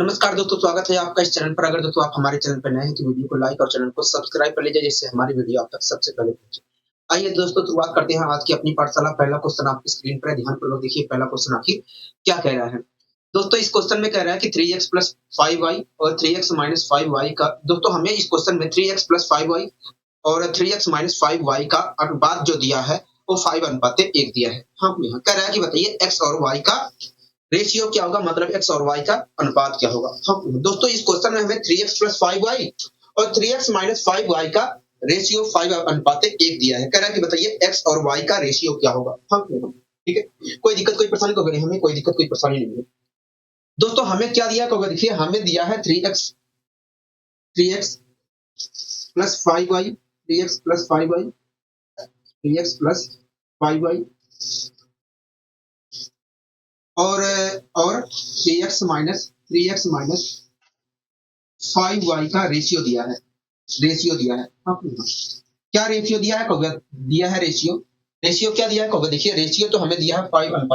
नमस्कार दोस्तों, स्वागत है आपका इस चैनल पर। अगर दोस्तों आप हमारे चैनल पर नए हैं तो वीडियो को लाइक और चैनल को सब्सक्राइब कर लीजिए, जिससे हमारी वीडियो आप तक सबसे पहले पहुंचे। आइए दोस्तों, शुरुआत करते हैं आज की अपनी पाठशाला। पहला क्वेश्चन आपकी स्क्रीन पर है, ध्यानपूर्वक देखिए। पहला क्वेश्चन आखिर क्या कह रहा है? दोस्तों इस क्वेश्चन में कह रहा है कि 3x प्लस 5y और 3x माइनस 5y का, दोस्तों हमें इस क्वेश्चन में 3x प्लस 5y और 3x माइनस 5y का अनुपात जो दिया है वो 5:1 दिया है। हम यहाँ कह रहा है कि बताइए x और y का रेशियो क्या होगा, मतलब x और y का अनुपात क्या होगा। हम दोस्तों इस क्वेश्चन में हमें 3x प्लस 5y और 3x माइनस 5y का रेशियो 5:1 दिया है। कह रहा है कि बताइए x और y का रेशियो क्या होगा। हम ठीक है, कोई दिक्कत कोई परेशानी को नहीं, हमें कोई दिक्कत कोई परेशानी नहीं है। दोस्तों हमें क्या दिया है, देखिए हमें दिया है 3x plus 5y, 3x plus 5y, 3x plus 5y और 3x माइनस 5y का रेशियो दिया है। क्या रेशियो दिया है, रेशियो क्या दिया है कहोगे। देखिए रेशियो तो हमें दिया है 5:1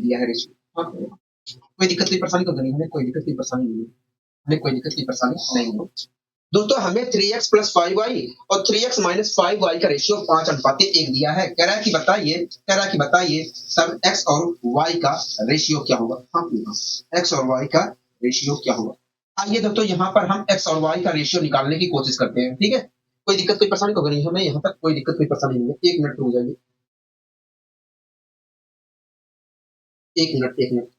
दिया है रेशियो। कोई दिक्कत कोई परेशानी तो नहीं, हमें कोई दिक्कत कोई परेशानी नहीं है, हमें कोई दिक्कत कोई परेशानी नहीं है। दोस्तों हमें 3x प्लस 5y और 3x माइनस 5y का रेशियो 5:1 दिया है। कह रहा है कि बताइए तब x और y का रेशियो क्या होगा। x और y का रेशियो क्या होगा। आइए दोस्तों यहाँ पर हम x और y का रेशियो निकालने की कोशिश करते हैं। ठीक है, कोई दिक्कत कोई परेशानी तो नहीं, हमें यहाँ तक कोई दिक्कत कोई परेशानी नहीं है। 1 मिनट रुक जाइए, 1 मिनट।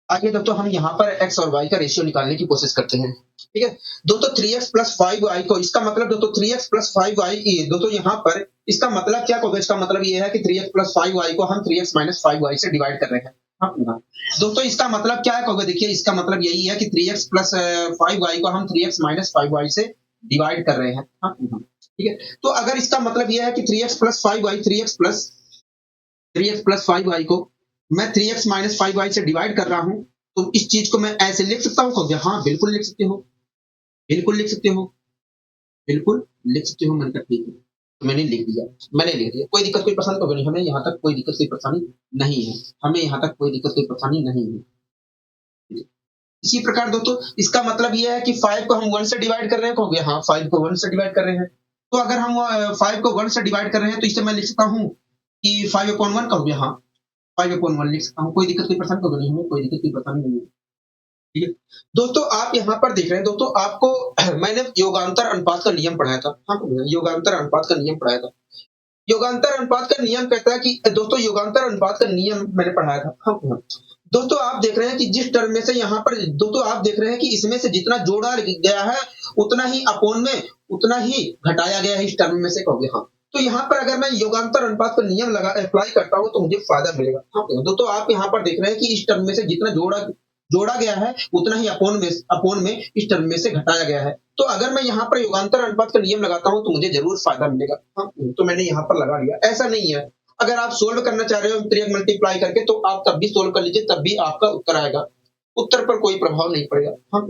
आइए दोस्तों हम यहाँ पर x और y का रेशियो निकालने की कोशिश करते हैं। ठीक है दोस्तों, 3x प्लस 5y को, इसका मतलब दोस्तों 3x प्लस 5y, दोस्तों यहाँ पर इसका मतलब क्या होगा। इसका मतलब ये है कि 3x प्लस 5y को हम 3x माइनस 5y से डिवाइड कर रहे हैं। दोस्तों इसका मतलब क्या है कहोगे। देखिए इसका मतलब यही है कि 3x प्लस 5y को हम 3x माइनस 5y से डिवाइड कर रहे हैं। ठीक है, तो अगर इसका मतलब यह है कि 3x plus 5y, 3x plus 5y को मैं 3x माइनस 5y से डिवाइड कर रहा हूं, तो इस चीज को मैं ऐसे लिख सकता हूं कहोगे। हाँ बिल्कुल लिख सकते हो, बिल्कुल लिख सकते हो, बिल्कुल लिख सकते हो। मैंने कहा ठीक है, तो मैंने लिख दिया। कोई दिक्कत कोई परेशानी तो नहीं, हमें यहाँ तक कोई दिक्कत कोई परेशानी नहीं है, हमें यहाँ तक कोई दिक्कत कोई परेशानी नहीं है। इसी प्रकार दोस्तों इसका मतलब यह है कि 5 को हम 1 से डिवाइड कर रहे हैं कहोगे। हाँ 5 को 1 से डिवाइड कर रहे हैं, तो अगर हम 5 को 1 से डिवाइड कर रहे हैं तो इससे मैं लिख सकता हूँ कि 5/1 कहोगे। हाँ 5/1 लिख सकता हूँ, कोई दिक्कत कोई परेशानी तो नहीं, हमें कोई दिक्कत कोई परेशानी नहीं है। ठीक है दोस्तों, आप यहाँ पर देख रहे हैं दोस्तों, आपको मैंने योगांतर अनुपात का नियम पढ़ाया था। हाँ योगांतर अनुपात का नियम पढ़ाया था। योगांतर अनुपात का नियम कहता है कि दोस्तों योगांतर अनुपात का नियम मैंने पढ़ाया था। हाँ दोस्तों आप देख रहे हैं कि जिस टर्म में से यहाँ पर, दोस्तों आप देख रहे हैं कि इसमें से जितना जोड़ा गया है उतना ही अपोन में उतना ही घटाया गया है इस टर्म में से कहोगे। हाँ तो यहाँ पर अगर मैं योगांतर अनुपात का नियम अप्लाई करता हूँ तो मुझे फायदा मिलेगा। हाँ दोस्तों आप यहाँ पर देख रहे हैं कि इस टर्म में से जितना जोड़ा गया है उतना ही अपोन में इस टर्म में से घटाया गया है। तो अगर मैं यहाँ पर योगांतर अनुपात का नियम लगाता हूँ तो मुझे जरूर फायदा मिलेगा। हाँ तो मैंने यहाँ पर लगा लिया। ऐसा नहीं है, अगर आप सोल्व करना चाह रहे हो 3 मल्टीप्लाई करके तो आप तब भी सोल्व कर लीजिए, तब भी आपका उत्तर आएगा, उत्तर पर कोई प्रभाव नहीं पड़ेगा। हाँ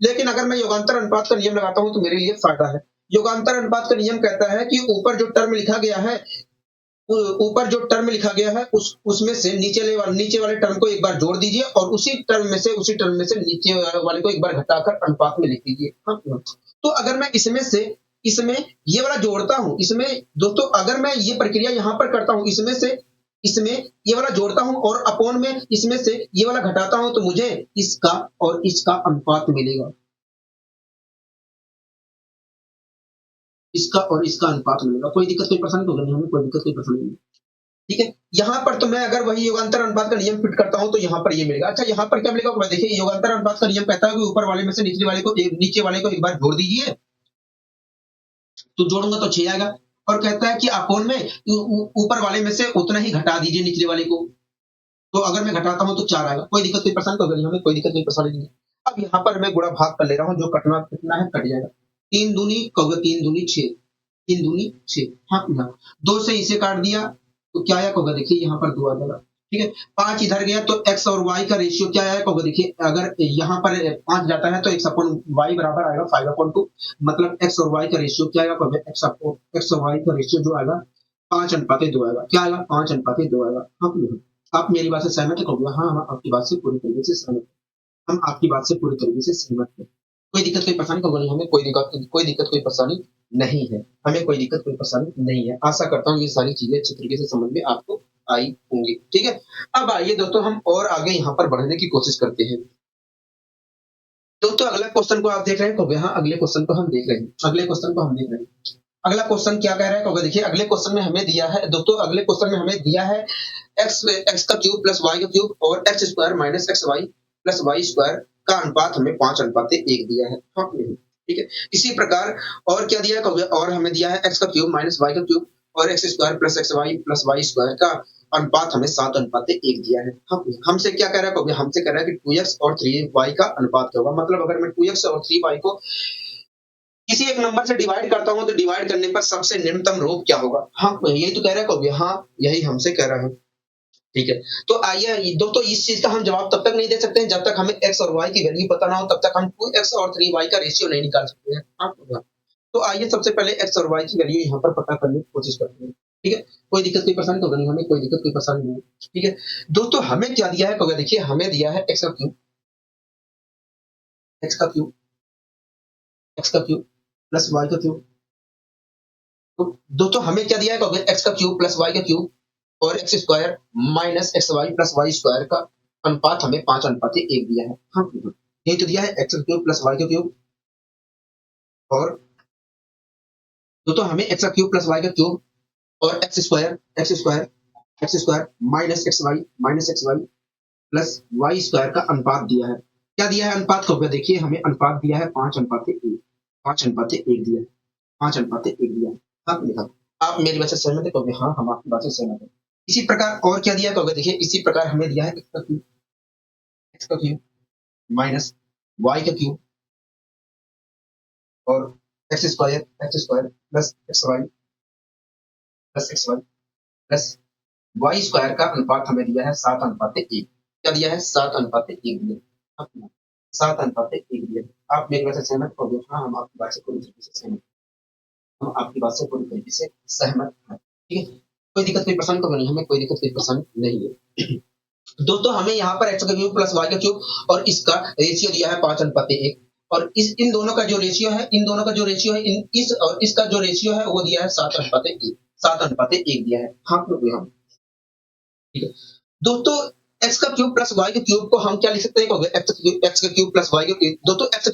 लेकिन अगर मैं योगांतर अनुपात का नियम लगाता हूँ तो मेरे लिए फायदा है। योगांतर अनुपात का नियम कहता है कि ऊपर जो टर्म लिखा गया है, उसमें से नीचे वाले टर्म को एक बार जोड़ दीजिए और उसी टर्म में से नीचे वाले को एक बार घटाकर अनुपात में लिख दीजिए। हाँ तो अगर मैं इसमें ये वाला जोड़ता हूं, इसमें दोस्तों अगर मैं ये प्रक्रिया यहाँ पर करता हूं, इसमें ये वाला जोड़ता हूं और अपोन में इसमें से ये वाला घटाता हूं, तो मुझे इसका और इसका अनुपात मिलेगा, इसका और इसका अनुपात मिलेगा। कोई दिक्कत कोई परेशानी तो नहीं, हमें कोई दिक्कत कोई परेशानी नहीं। ठीक है, यहाँ पर तो मैं अगर वही योगांतर अनुपात का नियम फिट करता हूं तो यहाँ पर ये मिलेगा। अच्छा यहाँ पर क्या मिलेगा, देखिए योगांतर अनुपात का नियम कहता है कि ऊपर वाले में से नीचे वाले को एक बार जोड़ दीजिए, तो जोड़ूंगा तो 6 आएगा। और कहता है कि अपोन में ऊपर वाले में से उतना ही घटा दीजिए निचले वाले को, तो अगर मैं घटाता हूं तो 4 आएगा। कोई दिक्कत कोई परेशानी तो नहीं, हमें कोई दिक्कत कोई परेशानी नहीं है। अब यहाँ पर मैं गुणा भाग कर ले रहा हूँ, जो कितना है कट जाएगा। 3 दूनी कहोगे, 3 दूनी 6, 3 दूनी 6। हाँ 2 से इसे काट दिया तो क्या आया कहोगे, देखिए यहाँ पर 2 आ जाएगा। ठीक है, 5 इधर गया तो x और y का रेशियो क्या आया कहोगे। देखिए अगर यहाँ पर 5 जाता है तो x अपॉन y बराबर आएगा 5/2, मतलब x और y का रेशियो क्या आएगा कहोगे, x और y का रेशियो जो आएगा 5:2 आएगा। क्या आएगा? 5:2 आएगा। आप मेरी बात से सहमत है? कहोगे हाँ, हम आपकी बात से पूरी तरीके से सहमत हैं। हम आपकी बात से पूरी तरीके से सहमत हैं। कोई दिक्कत, कोई परेशानी? कहोगे नहीं, हमें कोई दिक्कत, कोई परेशानी नहीं है। हमें कोई दिक्कत, कोई परेशानी नहीं है। आशा करता हूँ ये सारी चीज़ें अच्छी तरीके से समझ में आपको आई होंगी। ठीक है? अब आइए दोस्तों, हम और आगे यहाँ पर बढ़ने की कोशिश करते हैं। दोस्तों अगला क्वेश्चन को आप देख रहे हैं? कहोगे हाँ, अगले क्वेश्चन को हम देख रहे हैं। अगले क्वेश्चन को हम देख रहे हैं। अगला क्वेश्चन क्या कह रहा है? कहोगे देखिए, अगले क्वेश्चन में हमें दिया है दोस्तों, अगले क्वेश्चन में हमें दिया है एक्स का क्यूब प्लस वाई का क्यूब और x square minus x y plus y square का अनुपात हमें 5:1 दिया है। हाँ, ठीक है। इसी प्रकार और क्या दिया है? कहोगे और हमें दिया है एक्स का क्यूब माइनस वाई का क्यूब और x square plus y square का अनुपात हमें 7:1 दिया है। हमसे क्या कह रहा है? कहोगे हमसे कह रहा है कि 2x और 3y का अनुपात क्या होगा। मतलब अगर मैं 2x और 3y को किसी एक नंबर से डिवाइड करता हूं तो डिवाइड करने पर सबसे निम्नतम रूप क्या होगा। हाँ, यही तो कह रहा है। कहोगे हाँ, यही हमसे कह रहा है। ठीक है, तो आइए दोस्तों, इस चीज का हम जवाब तब तक नहीं दे सकते हैं जब तक हमें x और y की वैल्यू पता ना हो। तब तक हम 2x और 3y का रेशियो नहीं निकाल सकते हैं। हाँ, तो आइए सबसे पहले x और y की वैल्यू यहाँ पर पता करने की कोशिश करते हैं। ठीक है, कोई दिक्कत, कोई परेशानी? तो नहीं, हमें कोई दिक्कत, कोई परेशानी नहीं। ठीक है दोस्तों, हमें क्या दिया है? कहोगे देखिए, हमें दिया है x का क्यूब, x का क्यूब, x का क्यूब प्लस y का क्यूब। तो दोस्तों हमें क्या दिया है? कहोगे x का क्यूब प्लस y का क्यूब और x square minus x y plus y square का अनुपात हमें 5:1 दिया है। हाँ, यही तो दिया है, एक्स क्यूब प्लस वाई का क्यूब। और दोस्तों हमें एक्स क्यूब प्लस वाई का क्यूब और x square minus x y plus y square का अनुपात दिया है। क्या दिया है अनुपात? कहोगे देखिए, हमें अनुपात दिया है 5:1। 5:1 दिया है। 5:1 दिया है। हाँ, लिखा। आप मेरी बात से सहमत है? कहोगे हाँ, हम आपकी बात से सहमत है। इसी प्रकार और क्या दिया? कहोगे देखिए, इसी प्रकार हमें दिया है एक्स का क्यूब माइनस वाई का क्यूब और x square plus y square का अनुपात हमें दिया है 7:1। क्या दिया है? 7:1 दिया है। 7:1 दिया है। आप मेरी बात से सहमत हो? हाँ, हम आपकी बात से पूरी तरीके से सहमत, हम आपकी बात से पूरी तरीके से सहमत हैं। ठीक है, कोई दिक्कत, कोई परेशानी तो नहीं, हमें कोई दिक्कत, कोई परेशानी नहीं है। दोस्तों हमें यहाँ पर एक्स का क्यूब प्लस वाई का क्यूब और इसका रेशियो दिया है 5:1 और इन दोनों का जो रेशियो है, इस और इसका जो रेशियो है वो दिया है 7:1 दिया है। हाँ, हम ठीक है दोस्तों, एक्स का क्यूब प्लस वाई के क्यूब को हम क्या लिख सकते हैं? एक्स का क्यूब प्लस वाई का क्यूब। दोस्तों एक्स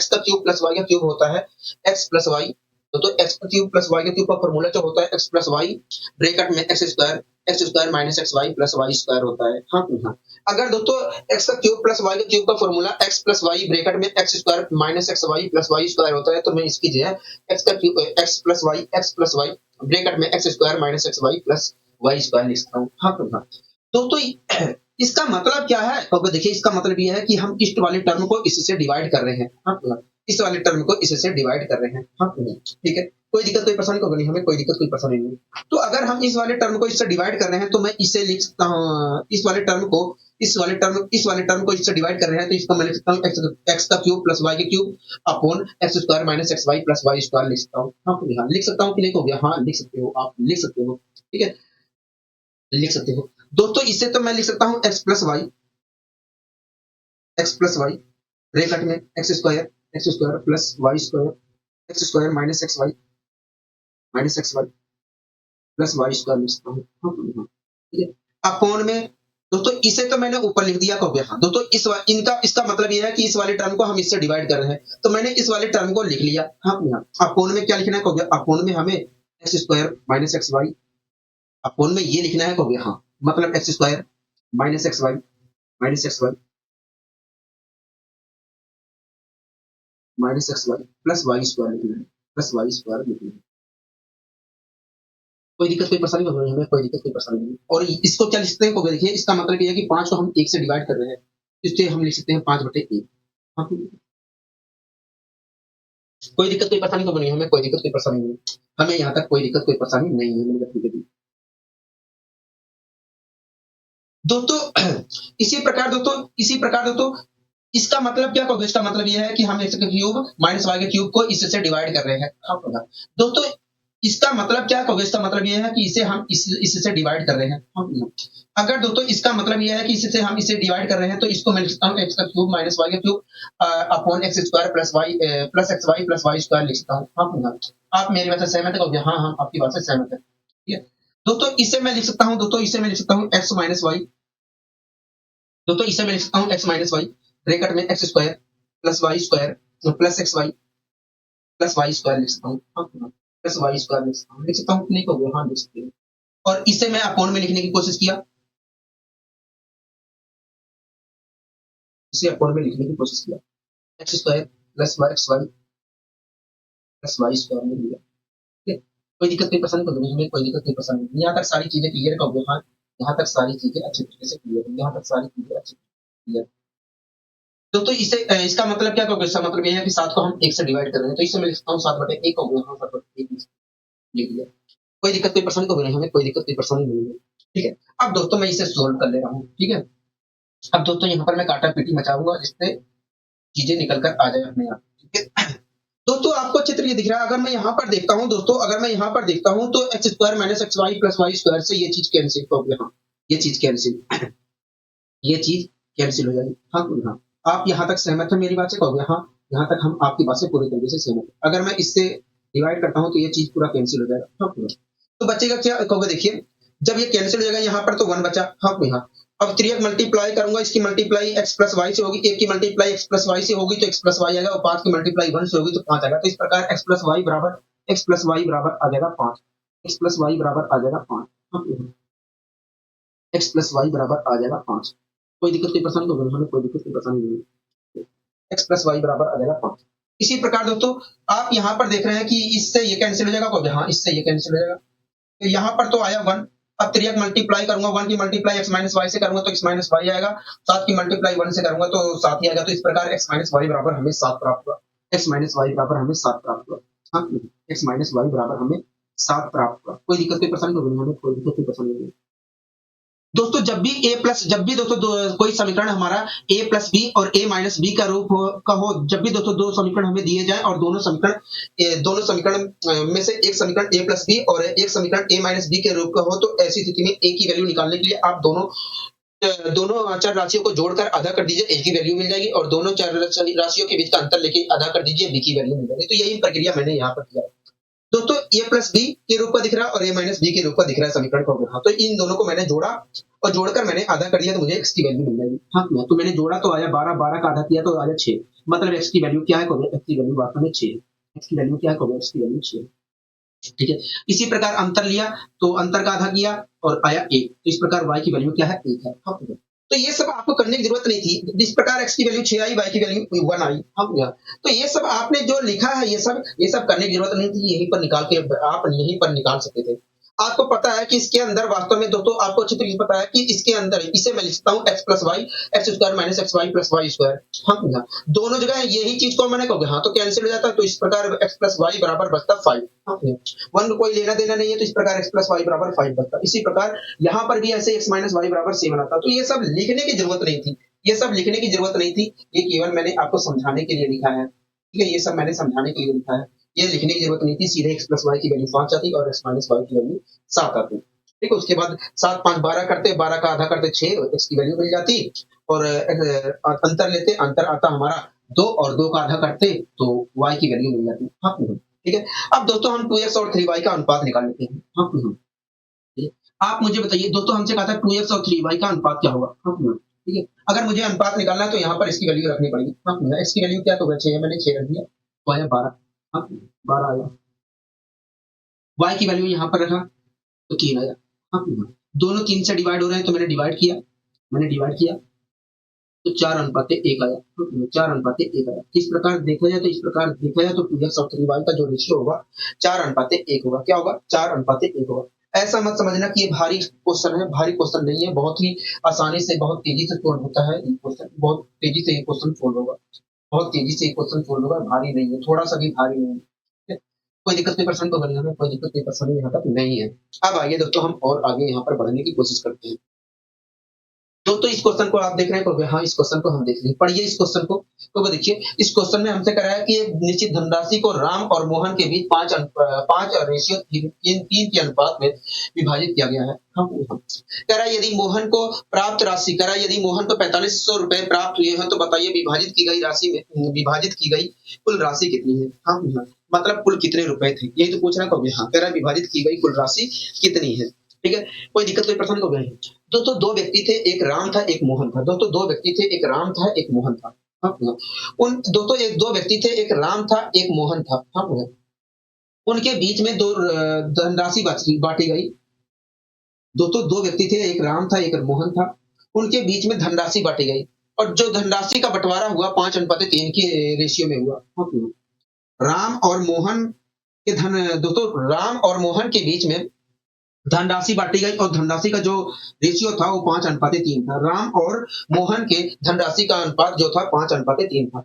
का क्यूब प्लस वाई का क्यूब होता है एक्स प्लस वाई। दोस्तों एक्स का क्यूब प्लस वाई का क्यूब का फॉर्मूला जो होता है एक्स प्लस वाई ब्रैकेट में x square minus x y plus y square होता है। हाँ, हाँ। अगर दोस्तों एक्स का क्यूब प्लस वाई का क्यूब का formula x plus y bracket में x square minus x y plus y square होता है, तो मैं इसकी जो है एक्स का cube x plus y bracket में x square minus x y plus y square लिखता हूँ। हाँ, हाँ। दोस्तों इसका मतलब क्या है? तो देखिए, इसका मतलब ये है कि हम इस वाले टर्म को इससे डिवाइड कर रहे हैं। हाँ, इस वाले टर्म को इससे डिवाइड कर रहे हैं। हाँ, ठीक है, कोई दिक्कत, कोई परेशानी तो नहीं, हमें कोई दिक्कत, कोई परेशानी नहीं। तो अगर हम इस वाले टर्म को इससे डिवाइड कर रहे हैं तो मैं इसे लिख सकता हूँ, इस वाले टर्म को इससे डिवाइड कर रहे हैं तो इसको मैं लिख सकता हूँ एक्स का क्यूब प्लस वाई का cube upon x square minus x y plus y square लिख सकता हूँ। हाँ, लिख सकता हूँ कि नहीं? हो गया? हाँ, लिख सकते हो, आप लिख सकते हो। ठीक है, लिख सकते हो दोस्तों। इससे तो मैं लिख सकता हूँ एक्स प्लस वाई ब्रैकेट में x square plus y plus y square लिख सकता हूँ। ठीक है, अपॉन में दोस्तों इसे तो मैंने ऊपर लिख दिया। कहोगे हाँ दोस्तों, इसका मतलब यह है कि इस वाले टर्म को हम इससे डिवाइड कर रहे हैं, तो मैंने इस वाले टर्म को लिख लिया। हाँ, अपॉन में क्या लिखना है? कहोगे अपॉन में हमें x square minus x y upon में ये लिखना है। कहोगे हाँ, मतलब x square minus x y plus y square लिखना है। कोई दिक्कत, कोई परेशानी तो नहीं, हमें कोई दिक्कत, कोई परेशानी नहीं। और इसको क्या लिख सकते हैं? कहोगे देखिए, इसका मतलब ये है कि 5 को हम 1 से डिवाइड कर रहे हैं, इसलिए हम लिख सकते हैं 5/1। हाँ, कोई दिक्कत, कोई परेशानी तो नहीं, हमें कोई दिक्कत, कोई परेशानी नहीं, हमें यहाँ तक कोई दिक्कत, कोई परेशानी नहीं है। मैंने ठीक है दोस्तों, इसी प्रकार दोस्तों इसका मतलब क्या? कहोगे इसका मतलब ये है कि हम एक्स का क्यूब माइनस वाई के क्यूब को इससे डिवाइड कर रहे हैं। हाँ, दोस्तों इसका मतलब क्या होगा? इसका मतलब ये है कि इसे हम इससे डिवाइड कर रहे हैं। अगर दोस्तों इसका मतलब ये है कि इससे हम इसे डिवाइड कर रहे हैं, तो इसको मैं लिखता हूँ एक्स का क्यूब माइनस वाई का cube upon x square plus x y plus y square लिख सकता हूँ। आप मेरी बात से सहमत है? हाँ, हम आपकी बात से सहमत है। ठीक है दोस्तों, इसे मैं लिख सकता हूँ, दोस्तों इसे मैं लिख सकता हूँ एक्स माइनस वाई। दोस्तों इसे मैं लिख सकता हूँ एक्स माइनस वाई ब्रैकेट में x square plus x y plus y square लिख सकता हूँ। प्लस वाई स्क्वायर लिख सकता हूँ कि नहीं कहोगे? हाँ लिख सकते हैं। और इसे मैं अपॉन में लिखने की कोशिश किया, इसे अपॉन में लिखने की कोशिश किया, x square plus y x y plus y square में लिया। ठीक है, कोई दिक्कत नहीं, पसंद कर दूंगी, कोई दिक्कत नहीं, पसंद नहीं। यहाँ तक सारी चीजें क्लियर कहोगे? हाँ, यहाँ तक सारी चीजें अच्छे तरीके से क्लियर है, यहाँ तक सारी चीजें अच्छी क्लियर। तो इसे इसका मतलब क्या कहोगे? इसका मतलब ये है कि 7 को हम 1 से डिवाइड कर रहे हैं, तो इसे मैं लिखता हूँ 7/1 हो गया। हाँ 7/1 लिख दिया। कोई दिक्कत कोई परेशानी कहोगे? नहीं, हमें कोई दिक्कत कोई परेशानी नहीं है। ठीक है, अब दोस्तों मैं इसे सोल्व कर ले रहा हूँ। ठीक है, अब दोस्तों यहाँ पर मैं काटा पीटी मचाऊंगा जिससे चीजें निकल कर आ जाए अपने आप। ठीक है दोस्तों, आपको चित्र ये दिख रहा है? अगर मैं यहाँ पर देखता हूँ दोस्तों, अगर मैं यहाँ पर देखता हूँ तो x square minus x y plus y square से ये चीज कैंसिल हो गया। हाँ, ये चीज कैंसिल ये चीज कैंसिल हो जाएगी। हाँ हाँ, आप यहाँ तक सहमत है मेरी बात से? कहोगे हाँ, यहाँ तक हम आपकी बात से पूरी तरीके से सहमत है। अगर मैं इससे डिवाइड करता हूँ तो ये चीज पूरा कैंसिल हो जाएगा। हाँ पूरा, तो बचेगा क्या? कहोगे देखिए, जब ये कैंसिल हो जाएगा यहाँ पर तो 1 बचा। हाँ हाँ, अब 3 मल्टीप्लाई करूंगा, इसकी मल्टीप्लाई एक्स प्लस वाई से होगी, एक की मल्टीप्लाई एक्स प्लस वाई से होगी तो एक्स प्लस वाई आएगा, और 5 की मल्टीप्लाई 1 से होगी तो 5 आएगा। तो इस प्रकार एक्स प्लस वाई बराबर आ जाएगा 5। एक्स प्लस वाई बराबर आ जाएगा 5। एक्स प्लस वाई बराबर आ जाएगा 5। कोई दिक्कत कोई परेशानी? तो हमें कोई दिक्कत कोई परेशानी नहीं है। एक्स प्लस वाई बराबर आ जाएगा 5। इसी प्रकार दोस्तों आप यहाँ पर देख रहे हैं कि इससे ये कैंसिल हो जाएगा। हाँ, इससे ये कैंसिल हो जाएगा। तो यहाँ पर तो आया 1। अब 3 मल्टीप्लाई करूंगा, 1 की मल्टीप्लाई एक्स माइनस वाई से करूंगा तो एक्स माइनस वाई आएगा। 7 की मल्टीप्लाई 1 से करूंगा तो 7 ही आएगा। तो इस प्रकार एक्स माइनस वाई बराबर हमें 7 प्राप्त हुआ। एक्स माइनस वाई बराबर हमें 7 प्राप्त हुआ। हाँ, एक्स माइनस वाई बराबर हमें 7 प्राप्त हुआ। कोई दिक्कत कोई परेशानी? तो हमें कोई दिक्कत कोई परेशानी नहीं। दोस्तों जब भी दोस्तों कोई समीकरण हमारा a प्लस बी और a माइनस बी का रूप हो, जब भी दोस्तों दो समीकरण हमें दिए जाए और दोनों समीकरण में से एक समीकरण a प्लस बी और एक समीकरण a माइनस बी के रूप का हो, तो ऐसी स्थिति में a की वैल्यू निकालने के लिए आप दोनों चर राशियों को जोड़कर आधा कर दीजिए, a की वैल्यू मिल जाएगी, और दोनों चर राशियों के बीच का अंतर लेके आधा कर दीजिए, b की वैल्यू मिल जाएगी। तो यही प्रक्रिया मैंने यहाँ पर किया दोस्तों। a प्लस बी के रूप में दिख रहा है और a माइनस बी के रूप में दिख रहा है समीकरण को। हाँ, तो इन दोनों को मैंने जोड़ा और जोड़कर मैंने आधा कर दिया तो मुझे x की वैल्यू मिल जाएगी। हाँ, तो मैंने जोड़ा तो आया 12, 12 का आधा किया तो आया 6। मतलब x की वैल्यू क्या है? x की वैल्यू वास्तव में 6 है। x की वैल्यू क्या है? x की वैल्यू 6 है। ठीक है, इसी प्रकार अंतर लिया तो अंतर का आधा किया और आया 1। तो इस प्रकार y की वैल्यू क्या है? 1 है। हाँ, तो ये सब आपको करने की जरूरत नहीं थी। जिस प्रकार x की वैल्यू 6 आई, y की वैल्यू 1 आई। हम तो ये सब आपने जो लिखा है, ये सब करने की जरूरत नहीं थी। यहीं पर निकाल के आप यहीं पर निकाल सकते थे। आपको पता है कि इसके अंदर वास्तव में दोस्तों आपको अच्छी तरीके से पता है कि इसके अंदर इसे मैं लिखता हूँ x plus y x square minus x y plus y square. हाँ, दोनों जगह यही चीज को मैंने कहोगे। हाँ, तो कैंसिल हो जाता है, तो इस प्रकार एक्स प्लस वाई बराबर बचता 5। हाँ, 1 को कोई लेना देना नहीं है, तो इस प्रकार एक्स प्लस वाई बराबर 5 बचता। इसी प्रकार यहाँ पर भी ऐसे एक्स माइनस वाई बराबर 7 आता। तो ये सब लिखने की जरूरत नहीं थी, ये सब लिखने की जरूरत नहीं थी। ये केवल मैंने आपको समझाने के लिए लिखा है। ठीक है, ये सब मैंने समझाने के लिए लिखा है। ये लिखने की जरूरत नहीं थी। सीधे एक्स प्लस वाई की वैल्यू 5 आती और एक्स माइनस वाई की वैल्यू 7 आती। ठीक है, उसके बाद 7, 5, 12 करते, 12 का आधा करते 6, एक्स की वैल्यू मिल जाती। और अंतर लेते, अंतर आता हमारा 2, और 2 का आधा करते तो y की वैल्यू मिल जाती। हाँ, ठीक है। अब दोस्तों हम 2x और 3y का अनुपात निकाल लेते हैं। हाँ, ठीक है। आप मुझे बताइए दोस्तों, हमसे कहा था 2x और 3y का अनुपात क्या होगा? हाँ, ठीक है। अगर मुझे अनुपात निकालना है तो यहाँ पर इसकी वैल्यू रखनी पड़ेगी। हाँ, x की वैल्यू क्या होगा? 6 है, मैंने 6 रख दिया तो आया 12। हाँ, 12 आया। y की वैल्यू यहाँ पर रखा तो 3 आया। हाँ, दोनों 3 से डिवाइड हो रहे हैं तो मैंने डिवाइड किया तो 4:1 आया। तो 4:1 आया। इस प्रकार देखा जाए तो 2x और 3y का जो रेशियो होगा 4:1 होगा। क्या होगा? 4:1 होगा। ऐसा मत समझना कि ये भारी क्वेश्चन है, भारी क्वेश्चन नहीं है। बहुत ही आसानी से, बहुत तेजी से सोल्व होता है ये क्वेश्चन। बहुत तेजी से ये क्वेश्चन सोल्व होगा, बहुत तेजी से ये क्वेश्चन सोल्व होगा। भारी नहीं है, थोड़ा सा भी भारी नहीं है। ठीक है? कोई दिक्कत कोई परेशानी तो बनी हमें, कोई दिक्कत कोई परेशानी यहाँ तक नहीं है। अब आइए दोस्तों हम और आगे यहाँ पर बढ़ने की कोशिश करते हैं। दोस्तों इस क्वेश्चन को आप देख रहे हैं तो हाँ इस क्वेश्चन को हम देख लें, पढ़िए इस क्वेश्चन को। तो देखिए इस क्वेश्चन में हमसे कह रहा है कि एक निश्चित धनराशि को राम और मोहन के बीच 5 रेशियो 3 के अनुपात में विभाजित किया गया है। कह रहा है यदि मोहन को प्राप्त राशि, कह रहा है यदि मोहन को 4500 रुपए प्राप्त हुए हैं तो बताइए विभाजित की गई राशि में विभाजित की गई कुल राशि कितनी है। हाँ मतलब कुल कितने रुपए थे, यही तो पूछ रहा है। हाँ कह रहा है विभाजित की गई कुल राशि कितनी है। ठीक है, कोई दिक्कत कोई परेशानी हो गई है। दोस्तों दो व्यक्ति थे, एक राम था एक मोहन था। दोस्तों दो व्यक्ति थे, एक राम था एक मोहन था। हाँ, उन दोस्तों एक दो व्यक्ति थे, एक राम था एक मोहन था। हाँ, उनके बीच में दो धनराशि बांटी गई। दोस्तों दो व्यक्ति थे, एक राम था एक मोहन था। उनके बीच में धनराशि बांटी गई और जो धनराशि का बंटवारा हुआ 5:3 के रेशियो में हुआ। हाँ, राम और मोहन के दोस्तों राम और मोहन के बीच में धनराशि बांटी गई और धनराशि का जो रेशियो था वो 5:3 था। राम और मोहन के धनराशि का अनुपात जो था 5:3 था।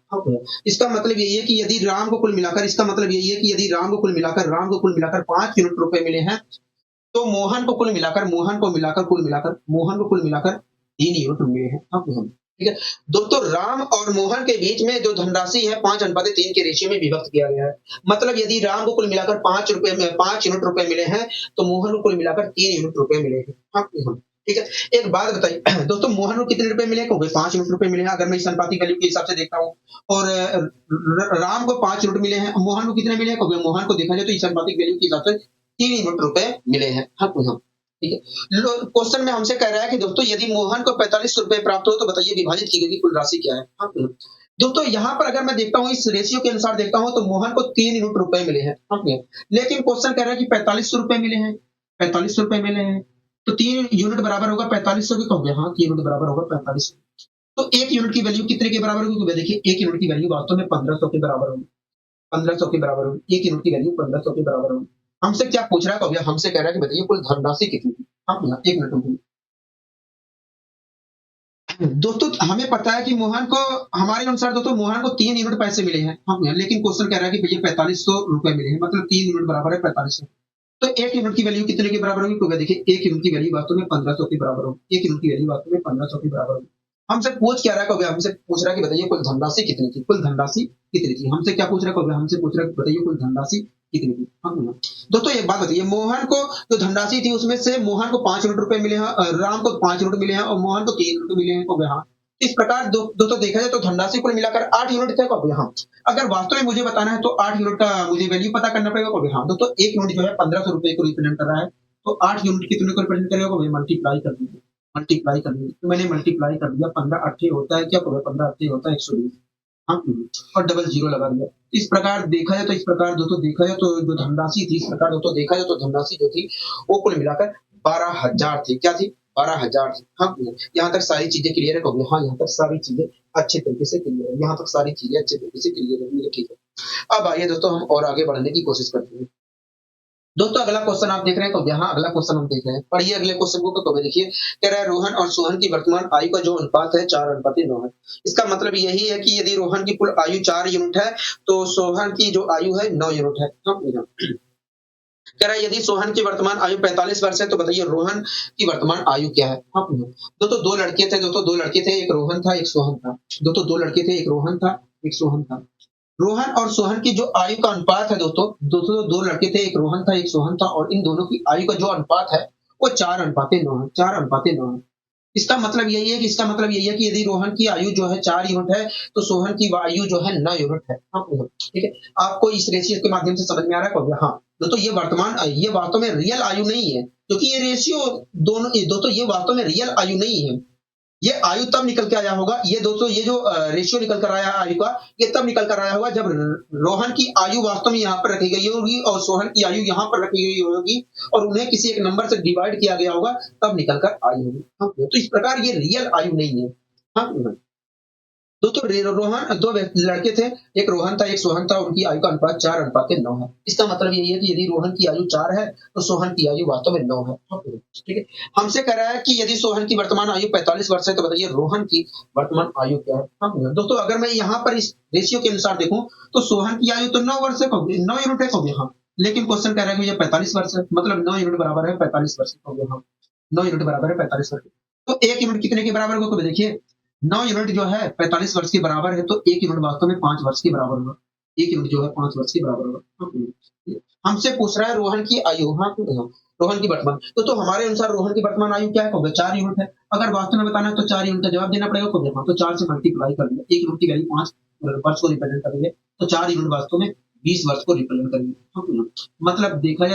इसका मतलब यही है कि यदि राम को कुल मिलाकर, इसका मतलब यही है कि यदि राम को कुल मिलाकर 5 यूनिट रुपए मिले हैं तो मोहन को कुल मिलाकर 3 यूनिट मिले हैं। ठीक है दोस्तों, राम और मोहन के बीच में जो धनराशि है 5:3 के रेशियो में विभक्त किया गया है। मतलब यदि राम को कुल मिलाकर 5 यूनिट रुपए मिले हैं तो मोहन को कुल मिलाकर 3 यूनिट रुपए मिले हैं। ठीक है, एक बात बताइए दोस्तों, मोहन को कितने रुपए मिले? 5 यूनिट रुपए मिले हैं अगर मैं इस अनुपातिक वैल्यू के हिसाब से देखता हूँ। और राम को 5 यूनिट मिले हैं, मोहन को कितने मिले हैं? मोहन को देखा जाए तो इस अनुपातिक वैल्यू के हिसाब से 3 यूनिट रुपए मिले हैं। ठीक है, क्वेश्चन में हमसे कह रहा है कि दोस्तों यदि मोहन को 45 रुपए प्राप्त हो तो बताइए विभाजित की गई कुल राशि क्या है। दोस्तों यहाँ पर अगर मैं देखता हूँ इस रेशियो के अनुसार देखता हूँ तो मोहन को 3 यूनिट रुपए मिले हैं। लेकिन क्वेश्चन कह रहा है कि 4500 रुपए मिले हैं, 4500 रुपए मिले हैं तो 3 यूनिट बराबर होगा 4500 के। कहोगे हाँ 3 यूनिट बराबर होगा 4500। तो 1 यूनिट की वैल्यू कितने के बराबर होगी? देखिए 1 यूनिट की वैल्यू वास्तव में 1500 के बराबर होगी। 1500 के बराबर होगी, 1 यूनिट की वैल्यू 1500 के बराबर होगी। हमसे क्या पूछ रहा है? हमसे कह रहा है कि बताइए कुल धनराशि कितनी थी। हाँ 1 मिनट रुकिए दोस्तों, हमें पता है कि मोहन को, हमारे अनुसार दोस्तों मोहन को 3 यूनिट पैसे मिले हैं। हाँ लेकिन क्वेश्चन कह रहा है कि भैया 4500 रुपए मिले हैं, मतलब 3 यूनिट बराबर है 4500। तो 1 यूनिट की वैल्यू कितने के बराबर होगी? तो देखिए 1 यूनिट की वैल्यू वास्तव में 1500 के बराबर होगी। 1 यूनिट की वैल्यू वास्तव में 1500 के बराबर होगी। हमसे पूछ क्या रहा है? हमसे पूछ रहा है कि बताइए कुल धनराशि कितनी थी। कुल धनराशि कितनी थी? हमसे क्या पूछ रहा है? हमसे पूछ रहा है कि बताइए कुल धनराशि कितनी थी। हाँ दोस्तों एक बात बताइए, मोहन को जो धनराशि थी उसमें से मोहन को 5 यूनिट रुपए मिले हैं, राम को 5 यूनिट मिले हैं और मोहन को 3 यूनिट मिले हैं। तो हाँ इस प्रकार दोस्तों देखा जाए तो धनराशि कुल मिलाकर 8 यूनिट थे। हाँ अगर वास्तव में मुझे बताना है तो 8 यूनिट का मुझे वैल्यू पता करना पड़ेगा। हाँ दोस्तों 1 यूनिट जो है 1500 रुपए को रिप्रेजेंट कर रहा है, तो 8 यूनिट कितने को रिप्रेजेंट करेगा? मल्टीप्लाई कर दीजिए, मल्टीप्लाई कर दीजिए। तो मैंने मल्टीप्लाई कर दिया, 15 8 होता है क्या? 15 8 होता है 120। हाँ और डबल जीरो लगा दिया। इस प्रकार देखा जाए तो दोस्तों देखा जाए तो जो धनराशि थी, इस प्रकार दोस्तों देखा जाए तो धनराशि जो थी वो कुल मिलाकर 12,000 थी। क्या थी? 12,000 थी। हाँ यहाँ तक सारी चीजें क्लियर है। हाँ यहाँ तक सारी चीजें अच्छे तरीके से क्लियर है, यहाँ तक सारी चीजें अच्छे तरीके से क्लियर है। ठीक है, अब आइए दोस्तों हम और आगे बढ़ने की कोशिश करते हैं। दोस्तों अगला क्वेश्चन आप देख रहे हैं तो यहाँ अगला क्वेश्चन हम देख रहे हैं, पढ़िए अगले क्वेश्चन को। तो देखिए कह रहा है रोहन और सोहन की वर्तमान आयु का जो अनुपात है 4:9 है। इसका मतलब यही है कि यदि रोहन की कुल आयु 4 यूनिट है तो सोहन की जो आयु है 9 यूनिट है। कह रहा है यदि सोहन की वर्तमान आयु 45 वर्ष है तो बताइए रोहन की वर्तमान आयु क्या है। दोस्तों 2 लड़के थे, एक रोहन था एक सोहन था। दोस्तों 2 लड़के थे, एक रोहन था एक सोहन था। रोहन और सोहन की जो आयु का अनुपात है दोस्तों 2 लड़के थे, एक रोहन था एक सोहन था, और इन दोनों की आयु का जो अनुपात है वो 4:9 है। 4:9 है। इसका मतलब यही है कि यदि रोहन की आयु जो है 4 यूनिट है तो सोहन की आयु जो है 9 यूनिट है। ठीक है, आपको इस रेशियो के माध्यम से समझ में आ रहा है? हाँ दोस्तों ये वास्तव में रियल आयु नहीं है, क्योंकि ये रेशियो दोस्तों ये वास्तव में रियल आयु नहीं है। ये आयु तब निकल के आया होगा, ये दोस्तों ये जो रेशियो निकल कर आया आयु का, ये तब निकल कर आया होगा जब रोहन की आयु वास्तव में यहाँ पर रखी गई होगी और सोहन की आयु यहाँ पर रखी गई होगी और उन्हें किसी एक नंबर से डिवाइड किया गया होगा, तब निकल कर आई होगी। तो इस प्रकार ये रियल आयु नहीं है। हाँ दोस्तों रोहन 2 लड़के थे, एक रोहन था एक सोहन था, उनकी आयु का अनुपात 4:9 है। इसका मतलब यही है कि यदि रोहन की आयु 4 है तो सोहन की आयु वास्तव में 9 है। ठीक है, हमसे कह रहा है कि यदि सोहन की वर्तमान आयु 45 वर्ष है तो बताइए रोहन की वर्तमान आयु क्या है। दोस्तों अगर मैं यहाँ पर इस रेशियो के अनुसार देखूं तो सोहन की आयु तो 9 वर्ष है, 9 यूनिट है। हाँ लेकिन क्वेश्चन कह रहा है कि ये 45 वर्ष है, मतलब 9 यूनिट बराबर है 45 वर्ष। हाँ 9 यूनिट बराबर है 45 वर्ष। तो 1 यूनिट कितने के बराबर होगा? तो देखिए 9 यूनिट जो है 45 वर्ष के बराबर है, तो 1 यूनिट वास्तव में 5 वर्ष के बराबर होगा। 1 यूनिट जो है 5 वर्ष के बराबर होगा। हमसे पूछ रहा है रोहन की आयु, हाँ, रोहन की वर्तमान, तो हमारे अनुसार रोहन की वर्तमान आयु क्या है? तो 4 यूनिट है। अगर वास्तव में बताना है तो 4 यूनिट का जवाब देना पड़ेगा। तो हाँ, तो 4 से मल्टीप्लाई कर दिया, 1 यूनिट की वैल्यू 5 वर्ष को रिप्रेजेंट करेंगे, तो 4 यूनिट वास्तव में 20 वर्ष को रिप्रेजेंट करेंगे। मतलब देखा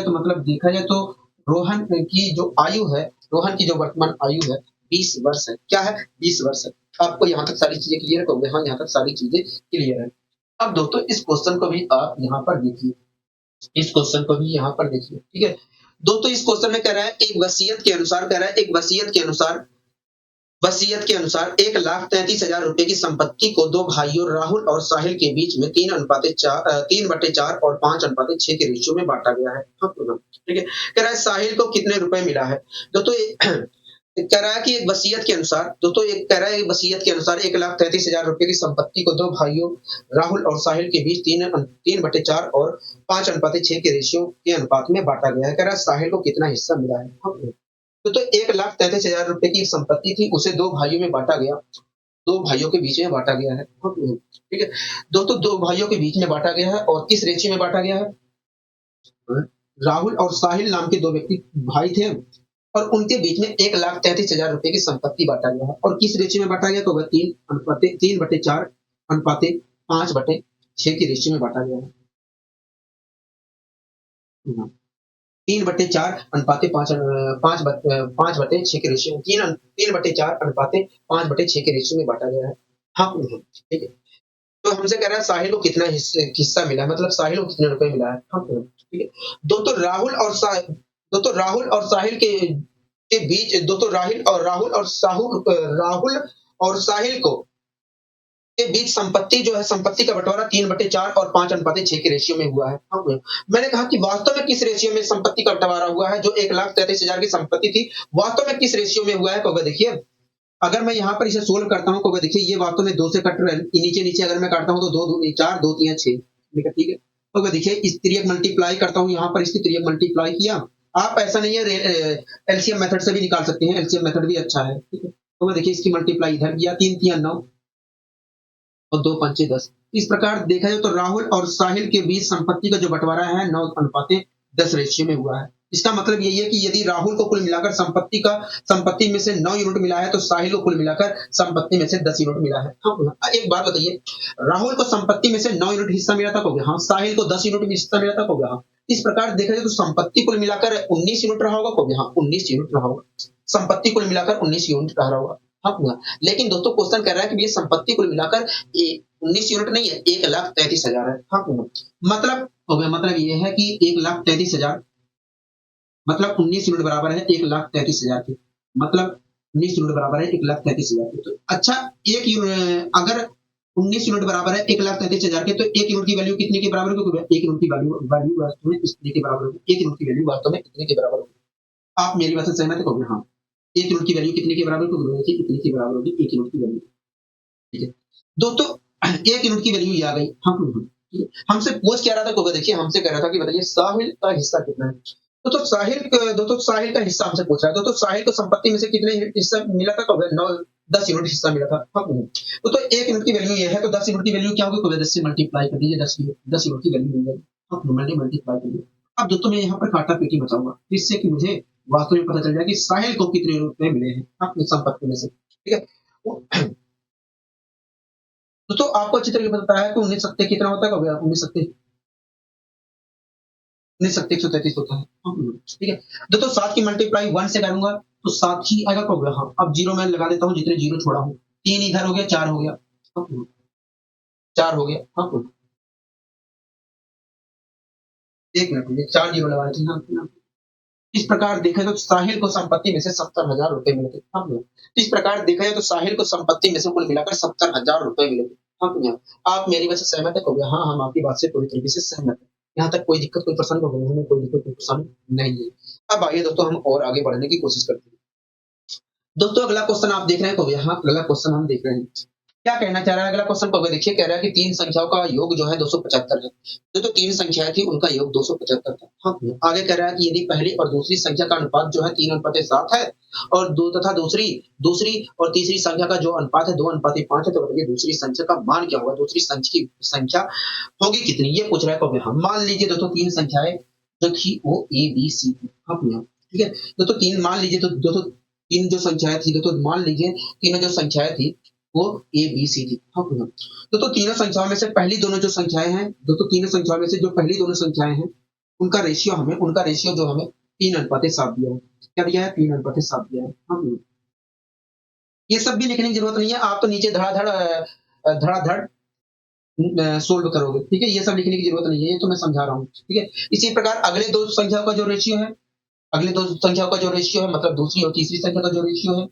जाए तो रोहन की जो आयु है, रोहन की जो वर्तमान आयु है 20 वर्ष है। क्या है? 20 वर्ष है। आपको यहाँ तक सारी चीजें क्लियर हो गई? हाँ, यहाँ तक सारी चीजें क्लियर है। अब दोस्तों इस क्वेश्चन को भी आप यहाँ पर देखिए, इस क्वेश्चन को भी यहाँ पर देखिए, ठीक है। दोस्तों इस क्वेश्चन में कह रहा है एक वसीयत के अनुसार, कह रहा है एक वसीयत के अनुसार 1,33,000 रुपए की संपत्ति को दो भाइयों राहुल और साहिल के बीच में 3/4 और 5/6 के रेशियो में बांटा गया है। ठीक है। कह रहा है साहिल को कितने रुपए मिला है? दोस्तों कह रहा है कि एक वसीयत के अनुसार, दोस्तों एक कह रहा है वसीयत के अनुसार 1,33,000 रुपए की संपत्ति को दो भाइयों राहुल और साहिल के बीच 3/4 और 5/6 के रेशियो के अनुपात में बांटा गया है। कह रहा है साहिल को कितना हिस्सा मिला है? तो 1,33,000 रुपए की संपत्ति थी, उसे दो भाइयों में बांटा गया, दो भाइयों के बीच में बांटा गया है। ठीक है। दोस्तों दो भाइयों के बीच में बांटा गया है और किस रेशियो में बांटा गया है? राहुल और साहिल नाम के दो व्यक्ति भाई थे और उनके बीच में 1,33,000 रुपए की संपत्ति बांटा गया है। और किस रेशियो में बांटा गया? तो वह 3/4/5/6 की रेशियो में बांटा गया है। 3/4/5/6 के रेशियो, 3/4/5/6 के रेशियो में बांटा गया है। हाँ, ठीक है। तो हमसे कह रहा है साहिल को कितना हिस्सा मिला, मतलब साहिल को कितने रुपए मिला है। हाँ, ठीक है। दोस्तों राहुल और साहिल के बीच, दोस्तों राहुल और साहिल को के बीच संपत्ति जो है, संपत्ति का बंटवारा 3/4 और 5/6 के रेशियो में हुआ है। मैंने कहा कि वास्तव में किस रेशियो में संपत्ति का बंटवारा हुआ है? जो 1,33,000 की संपत्ति थी, वास्तव में किस रेशियो में हुआ है? तो देखिए अगर मैं यहाँ पर इसे सोल्व करता हूँ तो देखिए ये वास्तव में 2 से कट रहा है, नीचे नीचे अगर मैं काटता हूँ तो 2 2 4 2 3 6, ठीक है। तो देखिए इस त्रियक मल्टीप्लाई करता हूँ, यहाँ पर इसकी त्रियक मल्टीप्लाई किया। आप ऐसा नहीं है, एलसीएम मेथड से भी निकाल सकते हैं, एलसीएम मेथड भी अच्छा है, ठीक है। तो देखिए इसकी मल्टीप्लाई इधर किया, 3 3 9 और 2 5 10। इस प्रकार देखा जाए तो राहुल और साहिल के बीच संपत्ति का जो बंटवारा है 9/10 रेशियो में हुआ है। इसका मतलब यही है कि यदि राहुल को कुल मिलाकर संपत्ति में से 9 यूनिट मिला है, तो साहिल को कुल मिलाकर संपत्ति में से 10 यूनिट मिला है। हाँ, एक बात बताइए, राहुल को संपत्ति में से 9 यूनिट हिस्सा मिला था, हो गया। हाँ, साहिल को 10 यूनिट हिस्सा मिला था, हो गया। हाँ, इस प्रकार देखा जाए तो संपत्ति कुल मिलाकर 19 यूनिट रहा होगा, हो गया। हाँ, 19 यूनिट रहा होगा, संपत्ति कुल मिलाकर 19 यूनिट रहा होगा। हाँ, लेकिन दोस्तों क्वेश्चन कह रहा है कि ये संपत्ति कुल मिलाकर 19 यूनिट नहीं है, 1,33,000 है। हाँ, मतलब हो गया, मतलब ये है कि 1,33,000 मतलब 19 यूनिट बराबर है 1,33,000 के, मतलब 19 यूनिट बराबर है 1,33,000 के। तो अच्छा, एक यूनिट अगर 19 यूनिट बराबर है 1,33,000 के, तो एक यूनिट की वैल्यू कितने के बराबर होगी? एक यूनिट की वैल्यू वास्तव में इतने के बराबर होगी। एक यूनिट की वैल्यू वास्तव में इतने के बराबर होगी। आप मेरी बात से सहमत हो? हाँ, एक यूनिट की वैल्यू कितने के बराबर होगी? कितने के बराबर होगी एक यूनिट की वैल्यू, ठीक है। दोस्तों एक यूनिट की वैल्यू ये आ गई। हमसे पूछ क्या रहा था? तो देखिए हमसे कह रहा था कि बताइए साहिल का हिस्सा कितना है। दोस्तों साहिल का हिस्सा हमसे पूछ रहा है। दोस्तों साहिल को संपत्ति में से कितने हिस्सा मिला था? 10 यूनिट हिस्सा मिला था। तो एक यूनिट की वैल्यू ये है, तो 10 यूनिट की वैल्यू क्या होगी? 10 से मल्टीप्लाई कर दीजिए, 10 यूनिट की वैल्यू मिल जाएगी, मल्टीप्लाई कर दीजिए। अब दोस्तों मैं यहाँ पर काटा पीटी बचाऊंगा, जिससे कि मुझे वास्तव में पता चल जाए कि साहिल को कितने रुपए मिले हैं अपनी संपत्ति में से, ठीक है। तो आपको अच्छी तरीके से पता है कि 19 सत्ते कितना होता है? 19 सत्ते 133 होता है, ठीक है। दोस्तों 7 की मल्टीप्लाई 1 से करूंगा तो 7 ही आएगा, हो गया। हाँ, अब जीरो मैं लगा देता हूँ, जितने जीरो छोड़ा हूँ, 3 इधर हो गया, 4 हो गया, 4 हो गया। हाँ, एक मिनट मुझे 4 जीरो लगा देते हैं। इस प्रकार देखा जाए तो साहिल को संपत्ति में से 70,000 रुपए मिले थे। हाँ, तो इस प्रकार देखा जाए तो साहिल को संपत्ति में से कुल मिलाकर 70,000 रुपए मिले थे। हाँ, आप मेरी बात से सहमत है? हो गया। हाँ, हम आपकी बात से पूरी तरीके से सहमत है। यहाँ तक कोई दिक्कत, कोई परेशानी हो गई? हमें कोई दिक्कत, कोई परेशानी नहीं है। अब आइए दोस्तों हम और आगे बढ़ने की कोशिश करते हैं। दोस्तों अगला क्वेश्चन आप देख रहे हैं, तो यहाँ अगला क्वेश्चन हम देख रहे हैं। क्या कहना चाह रहा है अगला क्वेश्चन को देखिए, कह रहा है कि तीन संख्याओं का योग जो है 275 है। तो तीन संख्याएं थी उनका योग 275 था। हाँ, आगे कह रहा है कि यदि पहली और दूसरी संख्या का अनुपात जो है 3:7 है और दो तथा दूसरी दूसरी और तीसरी संख्या का जो अनुपात है 2:5 है, तो बताइए दूसरी संख्या का मान क्या होगा, दूसरी संख्या की संख्या होगी कितनी, ये पूछ रहा है। कभी हम मान लीजिए दोस्तों तीन संख्याएं जो थी वो ए बी सी थी। हाँ भैया, ठीक है। दोस्तों तीन मान लीजिए, तो दोस्तों तीन जो संख्याएं थी, दोस्तों मान लीजिए तीनों जो संख्याएं थी वो ए बी सी थी। हाँ भैया, दोस्तों तीनों संख्याओं में से पहली दोनों जो संख्याएं हैं, दोस्तों तीनों संख्याओं में से जो पहली दोनों संख्याएं हैं उनका रेशियो जो हमें 3:7 दिया है। क्या दिया है? 3:7 दिया है। हाँ भैया, ये सब भी लिखने की जरूरत नहीं है, आप तो नीचे धड़ाधड़ सोल्व करोगे, ठीक है। ये सब लिखने की जरूरत नहीं है, ये तो मैं समझा रहा हूँ, ठीक है। इसी प्रकार अगले दो संख्याओं का जो रेशियो है, अगले दो संख्याओं का जो रेशियो है, मतलब दूसरी और तीसरी संख्या का जो रेशियो है,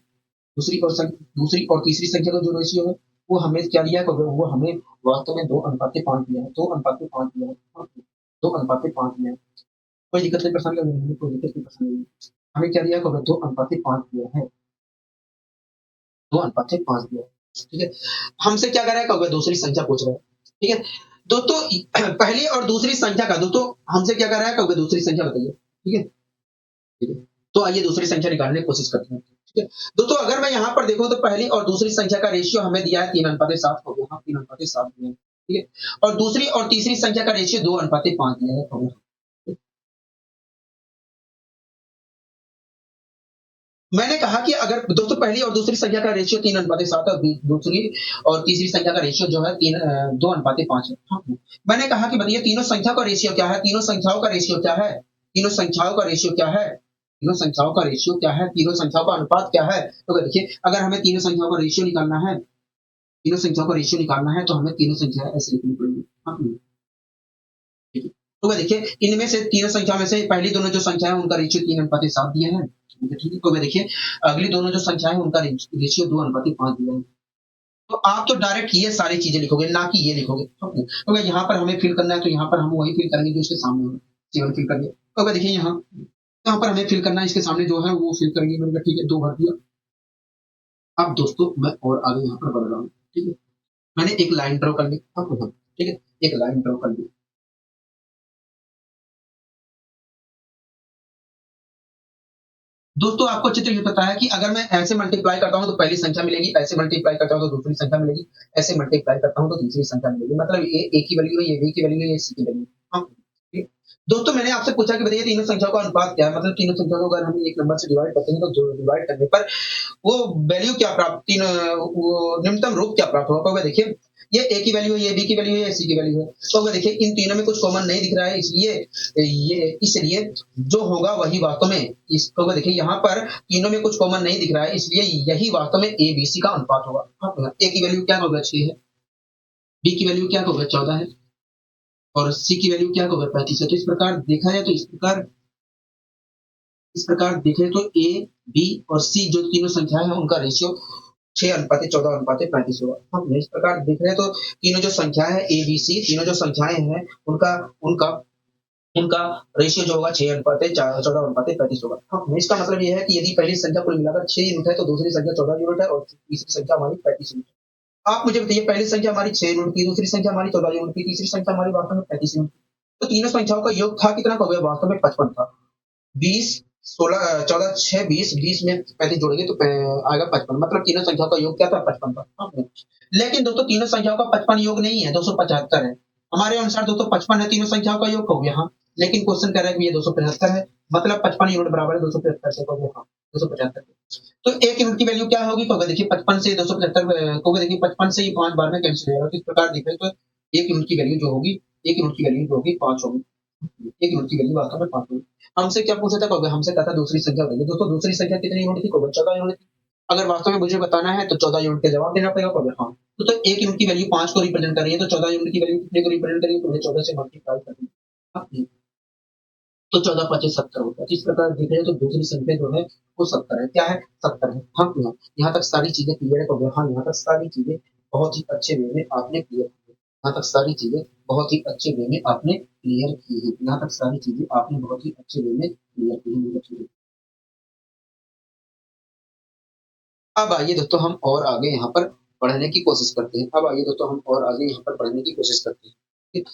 दूसरी और तीसरी संख्या का जो रेशियो है, वो हमें क्या दिया है? वो हमें वास्तव में 2:5 दिया है। 2:5 दिया है। हाँ, 2:5 दिया है। कोई दिक्कत नहीं, परेशानी नहीं है, कोई दिक्कत नहीं, परेशानी नहीं है। हमें क्या दिया है? 2:5 दिया है। 2:5 दिया है, ठीक है। हमसे क्या कर रहा है? दूसरी संख्या पूछ रहा है, ठीक है। दोस्तों पहली और दूसरी संख्या का, दोस्तों हमसे क्या कर रहा है? दूसरी संख्या बताइए, ठीक है। ठीक है। तो आइए दूसरी संख्या निकालने की कोशिश करते हैं, ठीक है। दोस्तों अगर मैं यहाँ पर देखूं तो पहली और दूसरी संख्या का रेशियो हमें दिया है 3:7 हो गया। हाँ, 3:7 दिया है, ठीक है। और दूसरी और तीसरी संख्या का रेशियो 2:5 दिया है, हो गया। मैंने कहा कि अगर दोस्तों पहली और दूसरी संख्या का रेशियो 3:7 है, दूसरी और तीसरी संख्या का रेशियो जो है 2:5 है। हाँ, मैंने कहा कि बताइए तीनों संख्या का रेशियो क्या है, तीनों संख्याओं का रेशियो क्या है, तीनों संख्याओं का रेशियो क्या है, तीनों संख्याओं का रेशियो क्या है, तीनों संख्याओं का अनुपात क्या है। तो देखिए अगर हमें तीनों संख्याओं का रेशियो निकालना है, तीनों संख्याओं का रेशियो निकालना है, तो हमें तीनों संख्याएं ऐसे लिखनी पड़ेगी। हाँ, ठीक है। तो मैं देखिए इनमें से तीनों संख्या में से पहली दोनों जो संख्या है उनका रेशियो 3:7 दिया है, ठीक है। तो मैं देखिए अगली दोनों जो संख्या है उनका रेशियो 2:5 दिया है। तो आप तो डायरेक्ट ये सारी चीजें लिखोगे, ना कि ये लिखोगे। तो मैं यहाँ पर हमें फिल करना है, तो यहाँ पर हम वही फिल करेंगे जो इसके सामने है, केवल फिल करिए। तो मैं देखिए यहाँ पर हमें फिल करना है, इसके सामने जो है वो फिल करेंगे। मैंने कहा ठीक है, 2 भर दिया। अब दोस्तों मैं और आगे यहाँ पर बढ़ रहा हूँ, ठीक है। मैंने एक लाइन ड्रॉ कर ली, ठीक है, एक लाइन ड्रॉ कर ली। दोस्तों आपको अच्छी तरह पता है कि अगर मैं ऐसे मल्टीप्लाई करता हूँ तो पहली संख्या मिलेगी, ऐसे मल्टीप्लाई करता हूँ तो दूसरी संख्या मिलेगी, ऐसे मल्टीप्लाई करता हूँ तो तीसरी संख्या मिलेगी। मतलब ये ए की वैल्यू है, ये बी की वैल्यू है, ये सी की वैल्यू है। हाँ, ठीक है। दोस्तों मैंने आपसे पूछा कि बताइए तीनों संख्याओं का अनुपात क्या है, मतलब तीनों संख्याओं को अगर हम एक नंबर से डिवाइड करते हैं तो जो डिवाइड करने पर वो वैल्यू क्या प्राप्त, तीन वो निम्नतम रूप क्या प्राप्त होगा। तो देखिए ये ए की वैल्यू है, ये बी की वैल्यू है, ये सी की वैल्यू है। तो अगर देखिए इन तीनों में कुछ कॉमन नहीं दिख रहा है, इसलिए जो होगा वही वास्तव में तो अगर देखिए यहाँ पर तीनों में कुछ कॉमन नहीं दिख रहा है, इसलिए यही वास्तव में ए बी सी का अनुपात होगा। हाँ, ए की वैल्यू क्या होगा? 6 है। बी की वैल्यू क्या होगा? 14 है। और सी की वैल्यू क्या होगा? 35 है। तो इस प्रकार देखा जाए तो इस प्रकार देखें तो ए बी और सी जो तीनों संख्याएं हैं उनका रेशियो 6:14:35 होगा। हम इस प्रकार देख रहे हैं तो तीनों जो संख्याएं हैं ए बी सी, तीनों जो संख्याएं हैं उनका उनका उनका रेशियो जो होगा 6:14:35 होगा। हाँ, इसका मतलब यह है कि यदि पहली संख्या कुल मिलाकर 6 यूनिट है तो दूसरी संख्या 14 यूनिट है और तीसरी संख्या हमारी 35 यूनिट है। आप मुझे बताइए पहली संख्या हमारी 6 यूनिट की, दूसरी संख्या हमारी 14 यूनिट की, तीसरी संख्या हमारी वास्तव में 35 यूनिट की। तो तीनों संख्याओं का योग था कितना? हो गया वास्तव में 55 था। 20 16 14 6 20 20 में 35 जोड़ेंगे तो आएगा 55। मतलब तीनों संख्याओं का योग क्या था? 55 था। हाँ, लेकिन दोस्तों तीनों संख्याओं का 55 योग नहीं है, 275 है। हमारे अनुसार दोस्तों 55 है, तीनों संख्याओं का योग हो गया। हाँ, लेकिन क्वेश्चन कह रहा है कि ये 275 है, मतलब 55 यूनिट बराबर है 275 से, हो गया। हाँ, 275। तो एक यूनिट की वैल्यू क्या होगी? तो देखिए 55 से 275 को देखिए 55 से ही 5 बार में कैंसिल हो जाएगा। तो इस प्रकार देखें तो एक यूनिट की वैल्यू जो होगी, एक यूनिट की वैल्यू जो होगी 5 होगी। एक यूनिट की वैल्यू वास्तव में 5 होगी। हमसे क्या पूछा था? हमसे कहा था दूसरी संख्या बताइए। दोस्तों दूसरी संख्या कितनी यूनिट थी? 14 यूनिट थी। अगर वास्तव में मुझे बताना है तो 14 यूनिट का जवाब देना पड़ेगा। हाँ, तो एक यूनिट की वैल्यू 5 को रिप्रेजेंट कर रही है, तो 14 यूनिट की वैल्यू कितने को रिप्रेजेंट करेगी? तो मुझे 14 से मल्टीप्लाई करनी है। हाँ, तो 14 5 70 होता है। इस प्रकार देख रहे हैं तो दूसरी संख्या जो है वो 70 है। क्या है? 70 है। हाँ, यहाँ तक सारी चीजें क्लियर है। तो हाँ, यहाँ तक सारी चीजें बहुत ही अच्छे वे में आपने क्लियर की है। यहाँ तक सारी चीजें बहुत ही अच्छे वे में आपने क्लियर की है। यहाँ तक सारी चीजें आपने बहुत ही अच्छे वे में क्लियर की है मेरे चीजें। अब आइए दोस्तों हम और आगे यहाँ पर बढ़ने की कोशिश करते हैं। अब आइए दोस्तों हम और आगे यहाँ पर बढ़ने की कोशिश करते हैं। ठीक है?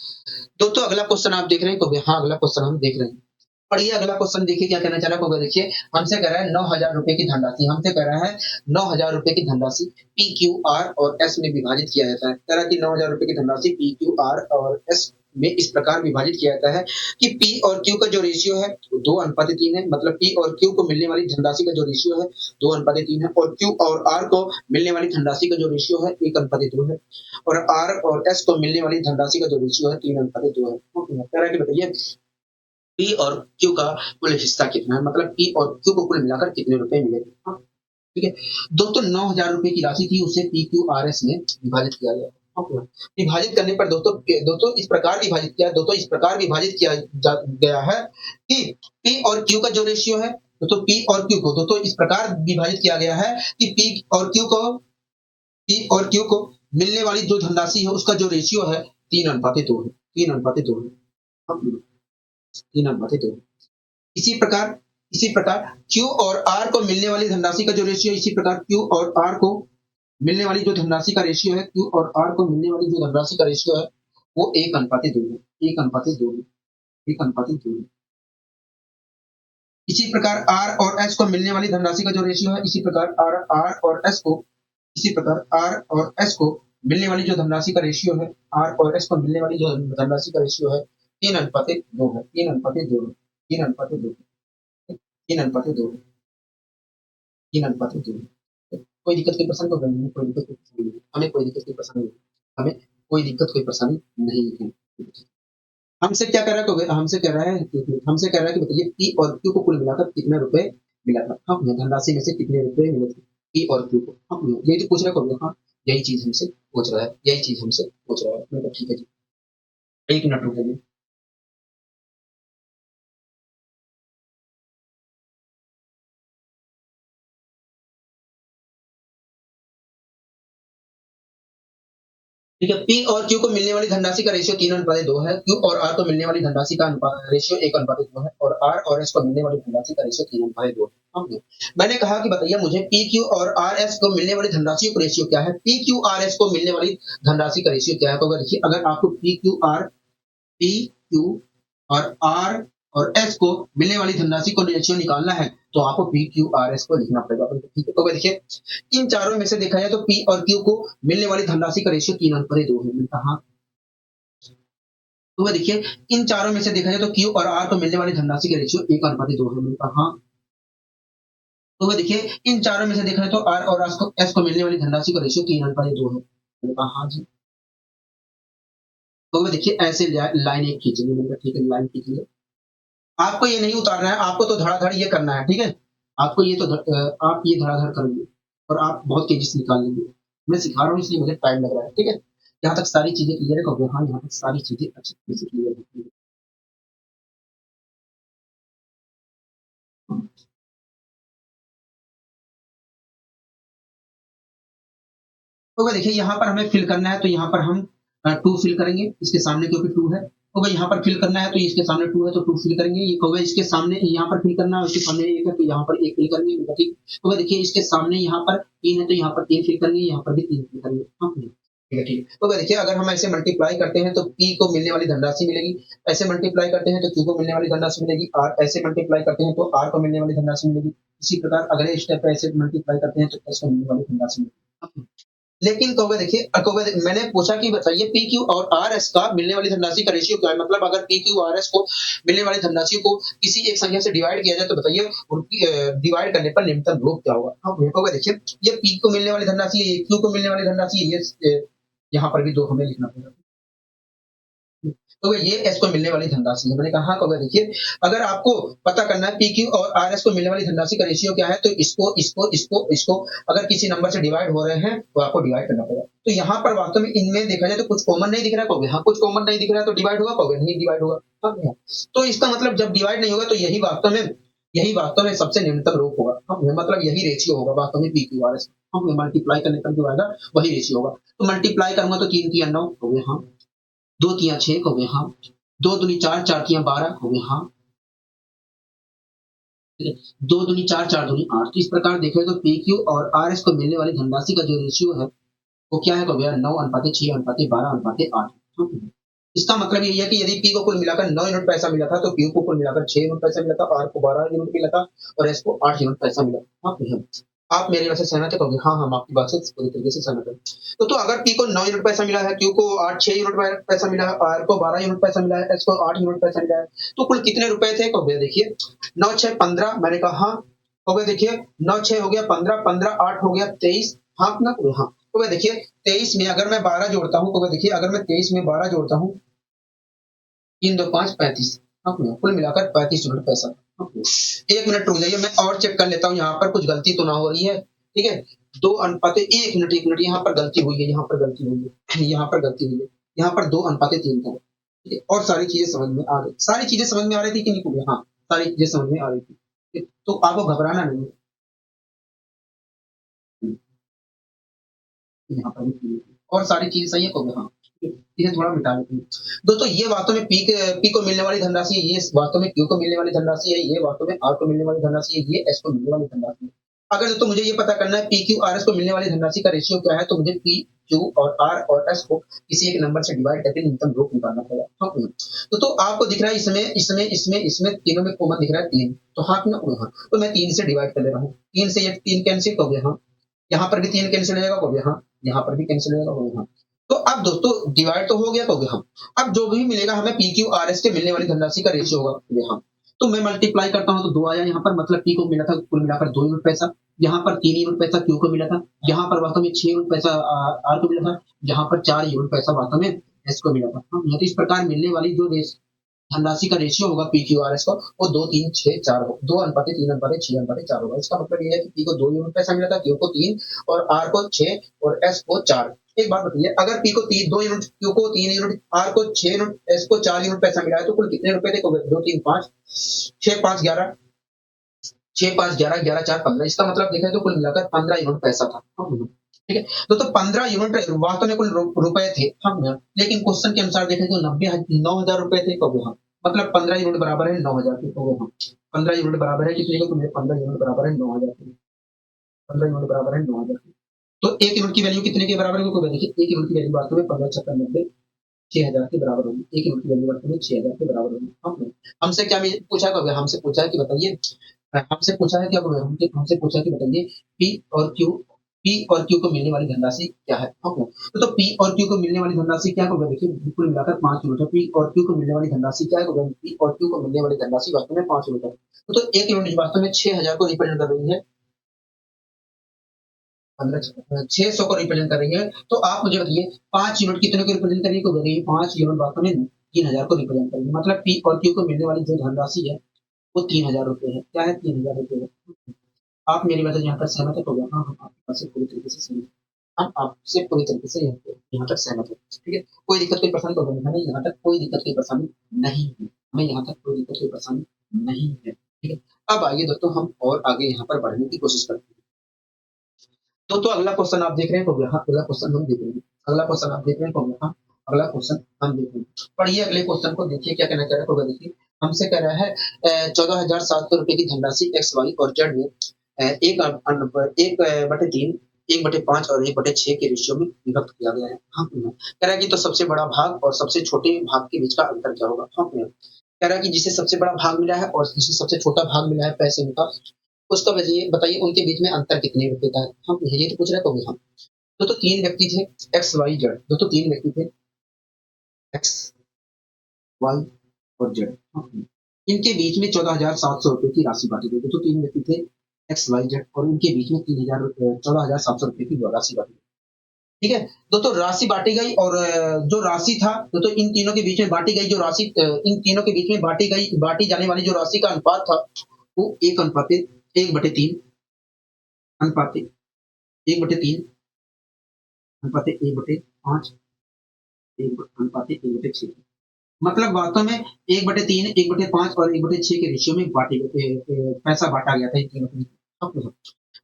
दोस्तों अगला क्वेश्चन आप देख रहे हैं, तो हाँ, अगला क्वेश्चन हम देख रहे हैं। पढ़िए अगला क्वेश्चन, देखिए क्या कहना चाह रहा है, होगा देखिए, हमसे कह रहा है 9,000 रुपए की धनराशि, हमसे कह रहा है 9,000 रुपए की धनराशि पी क्यू आर और एस में विभाजित किया जाता है। कह रहा है कि 9,000 रुपए की धनराशि पी क्यू आर और एस में इस प्रकार विभाजित किया जाता है कि पी और क्यू का जो रेशियो है वो 2:3 है। मतलब पी और क्यू को मिलने वाली धनराशि का जो रेशियो है 2:3 है, और क्यू और आर को मिलने वाली धनराशि का जो रेशियो है 1:2 है, और आर और एस को मिलने वाली धनराशि का जो रेशियो है 3:2 है। कह रहा है कि बताइए पी और क्यू का कुल हिस्सा कितना है, मतलब पी और क्यू को कुल मिलाकर कितने रुपए मिलेंगे। हाँ, ठीक है। दोस्तों 9,000 रुपए की राशि थी, उसे पी क्यू आर एस में विभाजित किया गया। हाँ, विभाजित करने पर दोस्तों दोस्तों इस प्रकार विभाजित किया, दोस्तों इस प्रकार विभाजित किया गया है कि पी और क्यू का जो रेशियो है, दोस्तों पी और क्यू को दोस्तों इस प्रकार विभाजित किया गया है कि पी और क्यू को मिलने वाली जो धनराशि है उसका जो रेशियो है 3:2 है। 3:2 है। हाँ, 3:2। इसी प्रकार क्यू और आर को मिलने वाली धनराशि का जो रेशियो, इसी प्रकार क्यू और आर को मिलने वाली जो धनराशि का रेशियो है, क्यू और आर को मिलने वाली जो धनराशि का रेशियो है वो 1:2 है। 1:2 है। 1:2 है। इसी प्रकार आर और एस को मिलने वाली धनराशि का जो रेशियो है, इसी प्रकार आर और एस को मिलने वाली जो धनराशि का रेशियो है, आर और एस को मिलने वाली जो धनराशि का रेशियो है 3:2 है। 3:2 है। 3:2 है। 3:2 है। 3:2 है। कोई दिक्कत कोई परेशानी तो नहीं है, कोई दिक्कत कोई परेशानी नहीं है। हमें कोई दिक्कत कोई परेशानी नहीं है। हमें कोई दिक्कत कोई परेशानी नहीं है। हमसे क्या कह रहा है, तो हमसे कह रहा है कि बताइए पी और क्यू को कुल मिलाकर कितने रुपए मिला था। हाँ, धनराशि में से कितने रुपए मिले थे पी और क्यू को। हाँ, यही तो पूछ रहा है। हाँ, यही चीज हमसे पूछ रहा है, यही चीज हमसे पूछ रहा है। मैंने कहा ठीक है जी, 1 मिनट रुक जाइए। ठीक है, पी और क्यू को मिलने वाली धनराशि का रेशियो 3:2 है, क्यू और आर को मिलने वाली धनराशि का रेशियो 1:2 है, और आर और एस को मिलने वाली धनराशि का रेशियो 3:2 है। हाँ, मैंने कहा कि बताइए मुझे पी क्यू और आर एस को मिलने वाली धनराशि का रेशियो क्या है, पी क्यू आर एस को मिलने वाली धनराशि का रेशियो क्या है। तो अगर देखिए, अगर आपको पी क्यू और आर और एस को मिलने वाली धनराशि को रेशियो निकालना है तो आपको पी क्यू आर एस को लिखना पड़ेगा। ठीक है, तो देखिए इन चारों में से देखा जाए तो पी और क्यू को मिलने वाली धनराशि का रेशियो 3:2 है। मैंने कहा, तो वह देखिए इन चारों में से देखा जाए तो क्यू और आर को मिलने वाली धनराशि का रेशियो 1:2 है। मैंने कहा, तो वह देखिए इन चारों में से देखा जाए तो आर और एस को मिलने वाली धनराशि का रेशियो 3:2 है। मैंने कहा हाँ जी। तो वह देखिए ऐसे लाइन एक खींचेंगे। मैंने कहा ठीक है, लाइन खींचिए। आपको ये नहीं उतारना है, आपको तो धड़ाधड़ ये करना है। ठीक है, आपको ये तो आप ये धड़ाधड़ करेंगे और आप बहुत तेजी से निकाल लेंगे। मैं सिखा रहा हूँ इसलिए मुझे टाइम लग रहा है। ठीक है, यहाँ तक सारी चीजें क्लियर है, कहोगे हाँ यहाँ तक सारी चीजें अच्छी तरह से क्लियर है। तो भाई देखिए यहाँ पर हमें फिल करना है, तो यहाँ पर हम 2 फिल करेंगे इसके सामने, क्योंकि 2 है। तो भाई यहाँ पर फिल करना है तो इसके सामने 2 है तो 2 फिल करेंगे। ये कहोगे इसके सामने यहाँ पर फिल करना है, इसके सामने 1 है तो यहाँ पर 1 फिल करेंगे। ठीक, तो भाई देखिए इसके सामने यहाँ पर 3 है तो यहाँ पर 3 फिल करेंगे, यहाँ पर भी 3 फिल करेंगे। हाँ, ठीक है, ठीक है। तो भाई देखिए अगर हम ऐसे मल्टीप्लाई करते हैं तो पी को मिलने वाली धनराशि मिलेगी, ऐसे मल्टीप्लाई करते हैं तो क्यू को मिलने वाली धनराशि मिलेगी, और ऐसे मल्टीप्लाई करते हैं तो आर को मिलने वाली धनराशि मिलेगी। इसी प्रकार अगले स्टेप पे ऐसे मल्टीप्लाई करते हैं तो एस को मिलने वाली धनराशि मिलेगी। लेकिन कहोगे देखिए, मैंने पूछा कि बताइए पी क्यू और आर एस का मिलने वाली धनराशि का रेशियो क्या है। मतलब अगर पी क्यू आर एस को मिलने वाली धनराशि को किसी एक संख्या से डिवाइड किया जाए तो बताइए उनकी डिवाइड करने पर निम्नतम योग क्या होगा। हाँ, कहोगे देखिए ये पी को मिलने वाली धनराशि है, ये क्यू को मिलने वाली धनराशि है, ये यहाँ पर भी 2 हमें लिखना पड़ेगा। तो ये एस को मिलने वाली धनराशि है। मैंने कहा हाँ, कहोगे देखिए अगर आपको पता करना है पी क्यू और आर एस को मिलने वाली धनराशि का रेशियो क्या है, तो इसको अगर किसी नंबर से डिवाइड हो रहे हैं तो आपको डिवाइड करना पड़ेगा। तो यहाँ पर वास्तव में इनमें देखा जाए तो कुछ कॉमन नहीं दिख रहा है, कहोगे हाँ कुछ कॉमन नहीं दिख रहा है तो डिवाइड होगा, कहोगे नहीं डिवाइड होगा। हाँ, हाँ। तो इसका मतलब जब डिवाइड नहीं होगा तो यही वास्तव में सबसे निम्नतम रूप होगा। हाँ, मतलब यही रेशियो होगा वास्तव में पी क्यू आर एस। हम मल्टीप्लाई करने पर जो आएगा वही रेशियो होगा। तो मल्टीप्लाई करूंगा तो 3 3 9 हो गए, हाँ 2 3 6 हो गए, हाँ 2 दूनी 4 4 3 12 हो गए, हाँ 2 दूनी 4 4 दूनी 8। तो इस प्रकार देखो तो पी क्यू और आर एस को मिलने वाली धनराशि का जो रेशियो है वो क्या है तो भैया 9:6:12:8। इसका मतलब यही है कि यदि पी को कुल मिलाकर 9 यूनिट पैसा मिला था तो क्यू को कुल मिलाकर 6 यूनिट पैसा मिला था, आर को 12 यूनिट मिला था और एस को 8 यूनिट पैसा मिला था। हाँ भैया, आप मेरी बात से सहमत है कहोगे? हाँ, हम आपकी बात से पूरी तरीके से सहमत है। तो अगर पी को 9 यूनिट पैसा मिला है, क्यू को 6 यूनिट पैसा मिला है, आर को 12 यूनिट पैसा मिला है, एस को 8 यूनिट पैसा मिला है, तो कुल कितने रुपए थे? तो भैया देखिए 9 6 15, मैंने कहा हाँ। हो गया देखिए 9 6 हो गया 15, 15 8 हो गया 23। हाँ ना? हाँ। तो भैया देखिए 23 में अगर मैं 12 जोड़ता हूँ, तो भैया देखिए अगर मैं 23 में 12 जोड़ता हूँ, 3 2 5 35। हाँ भैया, कुल मिलाकर 35 यूनिट पैसा। हाँ भैया, 1 मिनट रुक जाइए, मैं और चेक कर लेता हूँ यहाँ पर कुछ गलती तो ना हो रही है। ठीक है, 2 अनुपाते 1 मिनट, 1 मिनट, यहाँ पर गलती हुई है, यहाँ पर गलती हुई है, यहाँ पर गलती हुई है, यहाँ पर 2 अनुपाते 3 था। ठीक है, और सारी चीजें समझ में आ रही, सारी चीजें समझ में आ रही थी कि नहीं भैया? हाँ, सारी चीजें समझ में आ रही थी। ठीक है, तो आपको घबराना नहीं है। यहाँ पर भी clear है। और सारी चीजें सही है तो हाँ, इसे थोड़ा मिटा लेते हैं। दोस्तों ये वास्तव में पी को मिलने वाली धनराशि है, ये वास्तव में क्यू को मिलने वाली धनराशि है, ये वास्तव में आर को मिलने वाली धनराशि है, ये एस को मिलने वाली धनराशि है। अगर दोस्तों मुझे ये पता करना है पी क्यू आर एस को मिलने वाली धनराशि का रेशियो क्या है, तो मुझे पी क्यू और आर और एस को किसी एक नंबर से डिवाइड करके न्यूनतम योग निकालना पड़ेगा। हाँ भैया। तो आपको दिख रहा है इसमें इसमें इसमें इसमें तीनों में कॉमन दिख रहा है 3, तो हाँ ना? हाँ, तो मैं 3 से डिवाइड कर ले रहा हूँ। 3 से ये 3 कैंसिल हो गया। हाँ, यहाँ पर भी 3 कैंसिल हो जाएगा, हो गया। हाँ, यहाँ पर भी कैंसिल हो जाएगा, हो गया। हाँ, तो अब दोस्तों डिवाइड तो हो गया, हो गया। हाँ, अब जो भी मिलेगा हमें पी क्यू आर एस के मिलने वाली धनराशि का रेशियो होगा। यहाँ तो मैं मल्टीप्लाई करता हूँ तो 2 आया यहाँ पर, मतलब पी को मिला था कुल मिलाकर 2 यूनिट पैसा, यहाँ पर 3 यूनिट पैसा क्यू को मिला था, यहाँ पर वास्तव में 6 यूनिट पैसा आर को मिला था, यहाँ पर 4 यूनिट पैसा वास्तव में एस को मिला था। हाँ, तो इस प्रकार मिलने वाली जो धनराशि का रेशियो होगा पी क्यू आर एस का, वो 2 3 6 4 हो, 2:3:6:4 होगा। इसका मतलब ये है कि पी को 2 यूनिट पैसा मिला था, क्यू को 3 और आर को 6 और एस को 4। एक बात बताइए, अगर पी को 2 यूनिट, क्यू को 3 यूनिट, आर को 6 यूनिट, एस को 4 यूनिट पैसा मिला है, तो कुल कितने रुपए थे? 2 3 5 6 5 11, 6 5 11 11 4 15। इसका मतलब देखा तो कुल मिलाकर 15 यूनिट पैसा था। ठीक है, तो 15 यूनिट वास्तव में कुल रुपए थे। हम लेकिन क्वेश्चन के अनुसार देखें तो 9,000 रुपए थे। तो हाँ, मतलब 15 यूनिट बराबर है 9,000 के। तो हाँ, 15 यूनिट बराबर है कितने को? तुम्हें 15 यूनिट बराबर है 9,000 के। 15 यूनिट बराबर है 9,000 के। तो एक यूनिट की वैल्यू कितने के बराबर है? तो देखिए एक यूनिट की वैल्यू वास्तव में 15 छप्पन 90 6,000 के बराबर होगी। एक यूनिट की वैल्यू वास्तव में 6,000 के बराबर होगी। हमसे क्या पूछा? हमसे पूछा है कि बताइए, हमसे पूछा है कि अब हमसे पूछा है कि बताइए पी और क्यू को मिलने वाली धनराशि क्या है? तो पी और क्यू को मिलने वाली धनराशि क्या होगा? देखिए कुल मिलाकर 5 यूनिट है। पी और क्यू को मिलने वाली धनराशि क्या होगा? पी और क्यू को मिलने वाली धनराशि वास्तव में 5 यूनिट है। तो एक यूनिट वास्तव में 6,000 को रिप्रेजेंट कर रही है, 600 को रिप्रेजेंट कर रही है। तो आप मुझे बताइए 5 यूनिट कितने को रिप्रेजेंट कर रही है? 5 यूनिट वास्तव में 3,000 को रिप्रेजेंट कर रही है। मतलब पी और क्यू को मिलने वाली जो धनराशि है वो 3,000 रुपए है। क्या है? 3,000 रुपए है। आप मेरी बात से यहाँ तक सहमत है? तो हाँ, हम आपकी बात से पूरी तरीके से सहमत हैं। हम आपसे पूरी तरीके से यहाँ तक सहमत है। ठीक है, कोई दिक्कत कोई परेशानी तो नहीं, हमें यहाँ तक कोई दिक्कत कोई परेशानी नहीं है, हमें यहाँ तक कोई दिक्कत कोई परेशानी नहीं है। ठीक है, अब आइए दोस्तों हम और आगे यहाँ पर बढ़ने की कोशिश करते हैं। तो अगला क्वेश्चन आप देख रहे हैं, तो यहाँ अगला क्वेश्चन हम देख रहे हैं, अगला क्वेश्चन आप देख रहे हैं, तो यहाँ अगला क्वेश्चन हम देख रहे हैं। पढ़िए अगले क्वेश्चन को, देखिए क्या कहना चाह रहा है। तो देखिए हमसे कह रहा है 14,700 रुपए की धनराशि एक्स वाई और जेड में एक बटे 3, 1/5 और 1/6 के रेशियो में विभक्त किया गया है। हाँ, कह रहा है कि तो सबसे बड़ा भाग और सबसे छोटे भाग के बीच का अंतर क्या होगा? हाँ, कह रहा है कि जिसे सबसे बड़ा भाग मिला है और जिसे सबसे छोटा भाग मिला है पैसे में का, उसका बताइए बताइए उनके बीच में अंतर कितने रुपए का है? हम ये तो पूछ रहे तो हम तो 3 व्यक्ति थे, एक्स वाई जेड। तो 3 व्यक्ति थे, एक्स वाई और जेड। इनके बीच में 14,700 रुपए की राशि बांटी गई। तो 3 व्यक्ति थे, एक्स वाई जेड, और इनके बीच में 14,700 रुपए की राशि बांटी गई। ठीक है, तो राशि बांटी गई, और जो राशि था तो इन तीनों के बीच में बांटी गई जो राशि, इन तीनों के बीच में बांटी जाने वाली जो राशि का अनुपात था वो 1:1/3 अनुपात 1/3 अनुपात 1/5 अनुपात 1/6। मतलब वास्तव में 1/3 1/5 और 1/6 के रेशियो में पैसा बांटा गया था इन तीनों के बीच में।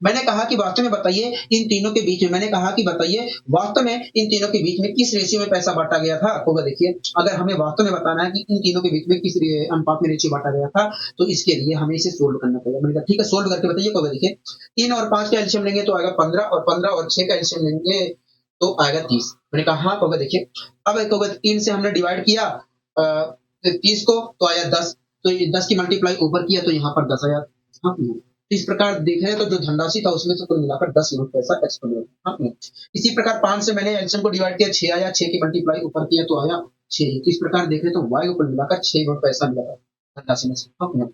मैंने कहा कि वास्तव में बताइए इन तीनों के बीच में, मैंने कहा कि बताइए वास्तव में इन तीनों के बीच में किस रेशियो में पैसा बांटा गया था। तो देखिए अगर हमें वास्तव में बताना है कि इन तीनों के बीच में किस अनुपात में रेशियो बांटा गया था, तो इसके लिए हमें इसे सोल्व करना पड़ेगा। मैंने कहा ठीक है, सोल्व करके बताइए। देखिए 3 और 5 का एलसीएम लेंगे तो आएगा 15, और 15 और 6 का एलसीएम लेंगे तो आएगा 30। मैंने कहा हाँ कहोगे देखिए, अब कहोगे 3 से हमने डिवाइड किया 30 को तो आया 10, तो ये 10 की मल्टीप्लाई ऊपर किया तो यहाँ पर 10 आया। हाँ इस प्रकार देखें तो जो धनराशि था उसमें से कुल मिलाकर 10 यूनिट पैसा एक्स को मिला। हाँ इसी प्रकार 5 से मैंने एलसीएम को डिवाइड किया 6 आया, 6 की मल्टीप्लाई ऊपर किया तो आया 6। तो इस प्रकार देखें तो वाई को कुल मिलाकर 6 यूनिट पैसा मिला धनराशि में से। हाँ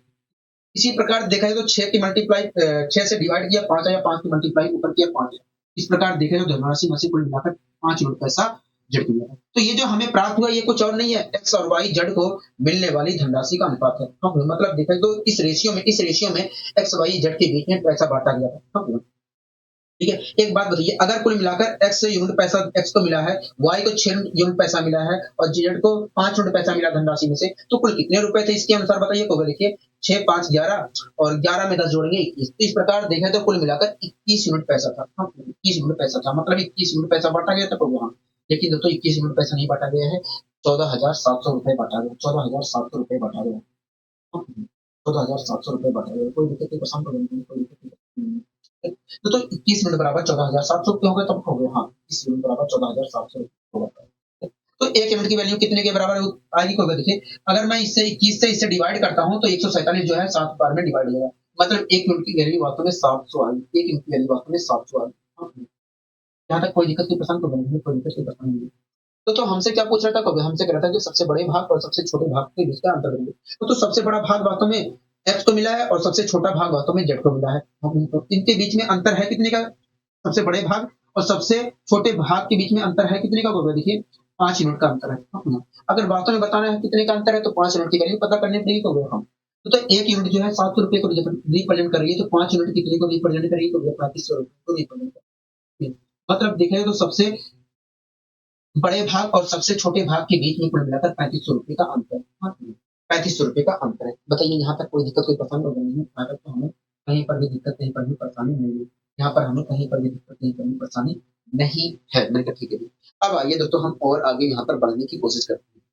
इसी प्रकार देखा जाए तो 6 की मल्टीप्लाई 6 से डिवाइड किया 5 आया, 5 की मल्टीप्लाई ऊपर किया 5। इस प्रकार देखे तो धनराशि में से कुल मिलाकर 5 यूनिट पैसा जेड को मिला। तो ये जो हमें प्राप्त हुआ ये कुछ और नहीं है, एक्स और वाई जेड को मिलने वाली धनराशि का अनुपात है। मतलब देखा तो इस रेशियो में एक्स वाई जेड के बीच में पैसा बांटा गया था। ठीक है, एक बात बताइए, अगर कुल मिलाकर एक्स यूनिट पैसा एक्स को मिला है, वाई को 6 यूनिट पैसा मिला है और जेड को 5 यूनिट पैसा मिला धनराशि में से, तो कुल कितने रुपए थे इसके अनुसार बताइए। को देखिए 6 5 11 और 11 में 10 जोड़ेंगे 21। तो इस प्रकार देखें तो कुल मिलाकर 21 यूनिट पैसा था। 21 यूनिट पैसा था, मतलब 21 यूनिट पैसा बांटा गया था प्रोग्राम। लेकिन दोस्तों 21 यूनिट पैसा नहीं बांटा गया है, 14,700 रुपए बांटा गया। 14,700 रुपए बांटा गया। 14,700 रुपए बांटा गया। कोई दिक्कत नहीं, पसंद कोई दिक्कत नहीं। तो 21 यूनिट बराबर 14,700 क्यों हो गया, तब हो गया। हाँ 21 यूनिट बराबर 14,700 होगा। तो 1 यूनिट की वैल्यू कितने के बराबर आएगी को देखिए, अगर मैं इससे 21 से इसे डिवाइड करता हूं तो 147 जो है 7 बार में डिवाइड हो जाएगा, मतलब 1 यूनिट की वैल्यू वास्तव में 700 आई। 1 यूनिट की वैल्यू वास्तव में 700 आई। हाँ, यहाँ तक कोई दिक्कत नहीं, पसंद को नहीं, कोई दिक्कत नहीं, पसंद नहीं। तो हमसे क्या पूछ रहा था कभी, हमसे कह रहा था कि सबसे बड़े भाग और सबसे छोटे भाग के बीच का अंतर करेंगे। तो सबसे बड़ा भाग वास्तव में एक्स को मिला है और सबसे छोटा भाग वास्तव में जेड को मिला है। तो इनके बीच में अंतर है कितने का, सबसे बड़े भाग और सबसे छोटे भाग के बीच में अंतर है कितने का होगा, देखिए 5 यूनिट का अंतर है। अगर वास्तव में बताना है कितने का अंतर है तो 5 यूनिट की वैल्यू पता करने पड़ेगी। तो हम तो 1 यूनिट जो है 700 रुपए को रिप्रेजेंट कर रही है, तो 5 यूनिट कितने को रिप्रेजेंट करेगी, तो 3500 रुपए को रिप्रेजेंट करेगी। मतलब देखें तो सबसे बड़े भाग और सबसे छोटे भाग के बीच में कुल मिलाकर 3500 रुपए का अंतर है। 3500 रुपए का अंतर है। बताइए यहाँ तक कोई दिक्कत, कोई परेशानी हो नहीं है। यहाँ तक तो हमें कहीं पर भी दिक्कत, कहीं पर भी परेशानी नहीं है। यहाँ पर हमें कहीं पर भी दिक्कत, कहीं पर भी परेशानी नहीं है। मैंने कहा ठीक है। अब आइए दोस्तों हम और आगे यहाँ पर बढ़ने की कोशिश करते हैं।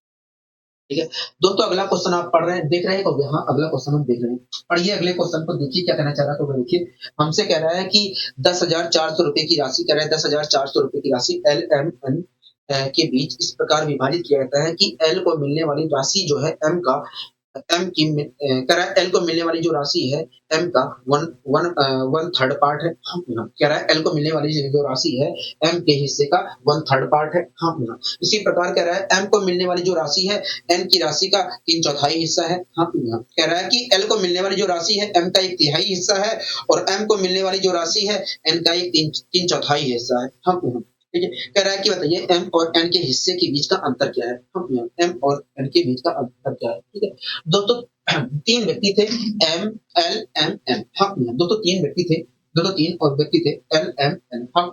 ठीक है दोस्तों, अगला क्वेश्चन आप पढ़ रहे हैं, देख रहे हैं और यहाँ अगला क्वेश्चन हम देख रहे हैं। पढ़िए अगले क्वेश्चन को, देखिए क्या कहना चाह रहा है। तो देखिए हमसे कह रहा है कि 10,400 रुपए की राशि, कह रहा है 10,400 रुपए की राशि एल एम एन के बीच इस प्रकार विभाजित किया जाता है कि एल को मिलने वाली राशि जो है एम का, एम की कह रहा है एल को मिलने वाली जो राशि है एम का वन थर्ड पार्ट है। हाँ कह रहा है एल को मिलने वाली जो राशि है एम के हिस्से का 1/3 पार्ट है। हाँ इसी प्रकार कह रहा है एम को मिलने वाली जो राशि है एन की राशि का 3/4 हिस्सा है। हाँ कह रहा है कि एल को मिलने वाली जो राशि है एम का 1/3 हिस्सा है और एम को मिलने वाली जो राशि है एन का 3/4 हिस्सा है। हाँ ठीक है, कह रहा है कि बताइए एम और एन के हिस्से के बीच का अंतर क्या है। एम और एन के बीच का अंतर क्या है। ठीक है दोस्तों, 3 व्यक्ति थे एम एल एम एन। हाँ दोस्तों 3 व्यक्ति थे, दोस्तों 3 और व्यक्ति थे एल एम एन। हाँ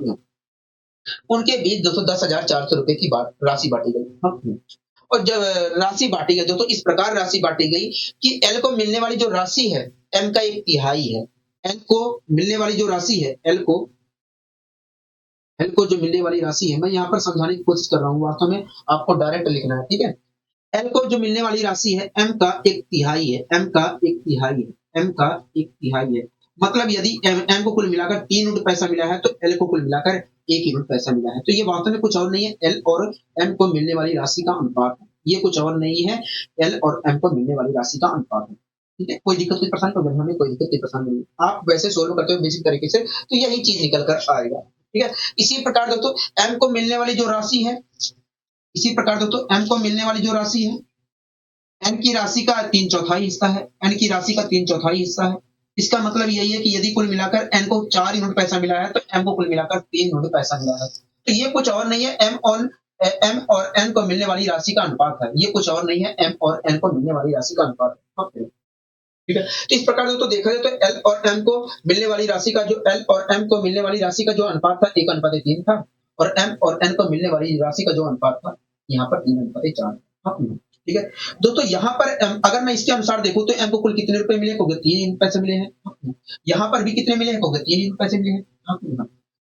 उनके बीच दोस्तों 10,400 रुपए की राशि बांटी गई। हाँ और जब राशि बांटी गई दोस्तों, इस प्रकार राशि बांटी गई कि एल को मिलने वाली जो राशि है एम का 1/3 है। एल को मिलने वाली जो राशि है एल को जो मिलने वाली राशि है, मैं यहाँ पर समझाने की कोशिश कर रहा हूँ, वास्तव में आपको डायरेक्ट लिखना है। ठीक है, एल को जो मिलने वाली राशि है एम का 1/3 है। एम का 1/3 है। एम का 1/3 है। मतलब यदि एम को कुल मिलाकर 3 यूनिट पैसा मिला है तो एल को कुल मिलाकर 1 यूनिट पैसा मिला है। तो ये वास्तव में कुछ और नहीं है, एल और एम को मिलने वाली राशि का अनुपात है। ये कुछ और नहीं है, एल और एम को मिलने वाली राशि का अनुपात है। ठीक है, कोई दिक्कत, कोई परेशानी तो हमें कोई दिक्कत, कोई परेशानी नहीं। आप वैसे सोल्व करते हो बेसिक तरीके से तो यही चीज निकल कर आएगा। ठीक है, इसी प्रकार दोस्तों एम को मिलने वाली जो राशि है, इसी प्रकार दोस्तों एम को मिलने वाली जो राशि है एन की राशि का 3/4 हिस्सा है। एन की राशि का 3/4 हिस्सा है। इसका मतलब यही है कि यदि कुल मिलाकर एन को 4 यूनिट पैसा मिला है तो एम को कुल मिलाकर 3 यूनिट पैसा मिला है। तो ये कुछ और नहीं है, एम और एन को मिलने वाली राशि का अनुपात है। ये कुछ और नहीं है, एम और एन को मिलने वाली राशि का अनुपात है। ठीक है, तो इस प्रकार से तो देखा जाए तो एल और एम को मिलने वाली राशि का जो एल और एम को मिलने वाली राशि का जो अनुपात था 1/3 था और एम और एन को मिलने वाली राशि का जो अनुपात था यहाँ पर 3/4 था। ठीक है दोस्तों, यहाँ पर अगर मैं इसके अनुसार देखूं तो एम को कुल कितने रुपए मिले, 3 पैसे मिले हैं। यहाँ पर भी कितने मिले हैं, 3 पैसे मिले हैं।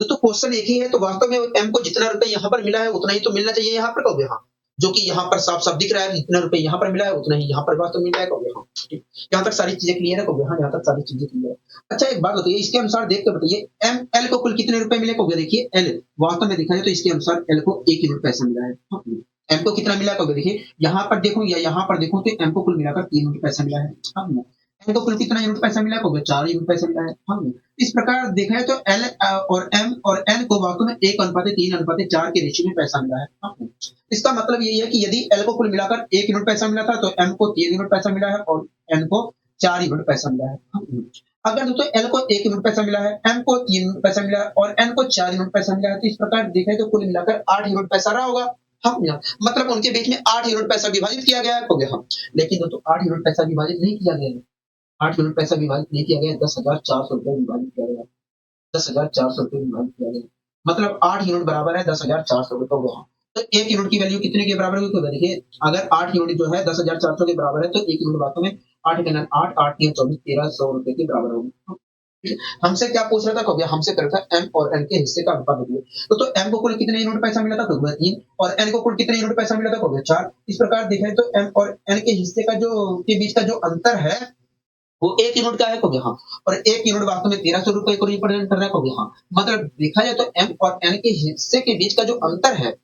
तो क्वेश्चन एक ही है, तो वास्तव में एम को जितना रुपए यहाँ पर मिला है उतना ही तो मिलना चाहिए यहाँ पर। हाँ जो कि यहाँ पर साफ-साफ दिख रहा है, जितना रुपए यहाँ पर मिला है, उतना ही यहाँ पर वास्तव में मिल जाएगा। हाँ, ठीक। यहाँ तक सारी चीज़ें क्लियर है? हाँ, यहाँ तक सारी चीज़ें क्लियर है। अच्छा एक बात बताइए, इसके अनुसार देख के बताइए एल को कुल कितने रुपए मिले? देखिए एल वास्तव में देखा जाए तो इसके अनुसार एल को 1 यूनिट पैसा मिला है। हाँ, एम को कितना मिला? देखिए यहाँ पर देखूँ या यहाँ पर देखूँ तो एम को कुल मिलाकर 3 यूनिट पैसा मिला है। हाँ, एम को कुल कितना यूनिट पैसा मिला है? 4 यूनिट पैसा मिला है। हाँ, इस प्रकार देखा जाए तो एल और एम और एन को वास्तव में 1:3:4 के रेशियो में पैसा मिला है। हाँ, इसका मतलब यही है कि यदि एल को कुल मिलाकर 1 यूनिट पैसा मिला था तो एम को 3 यूनिट पैसा मिला है और एन को 4 यूनिट पैसा मिला है। हाँ, अगर दोस्तों एल को 1 यूनिट पैसा मिला है, एम को 3 यूनिट पैसा मिला है और एन को 4 यूनिट पैसा मिला है, तो इस प्रकार देखें तो कुल मिलाकर 8 यूनिट पैसा रहा होगा। हाँ, मतलब उनके बीच में 8 यूनिट पैसा विभाजित किया गया है। हो गया। हाँ, लेकिन दोस्तों 8 यूनिट पैसा विभाजित नहीं किया गया है। 8 यूनिट पैसा विभाजित नहीं किया गया, 10,400 रुपए विभाजित किया गया। 10,400 रुपए विभाजित किया गया, मतलब 8 यूनिट बराबर है 10,400 रुपए। हो गया। तो 1 यूनिट की वैल्यू कितने के बराबर होगी? देखिए अगर 8 यूनिट जो है 10,400 के बराबर है तो 1 यूनिट वास्तव में 8 के 8 8 3 24 1300 रुपए के बराबर होगी। हमसे क्या पूछ रहा था? हो गया। हमसे कर रहा था एम और एन के हिस्से का अनुपात बताइए। तो एम को कुल कितने यूनिट पैसा मिला था? तो 3 और एन को कुल कितने यूनिट पैसा मिला था? हो गया 4। इस प्रकार देखें तो एम और एन के हिस्से का जो के बीच का जो अंतर है वो 1 यूनिट का है। हो गया। हाँ, और 1 यूनिट वास्तव में 1300 रुपए को रिप्रेजेंट कर रहा है। हो गया। हाँ, मतलब देखा जाए तो एम और एन के हिस्से के बीच का जो अंतर है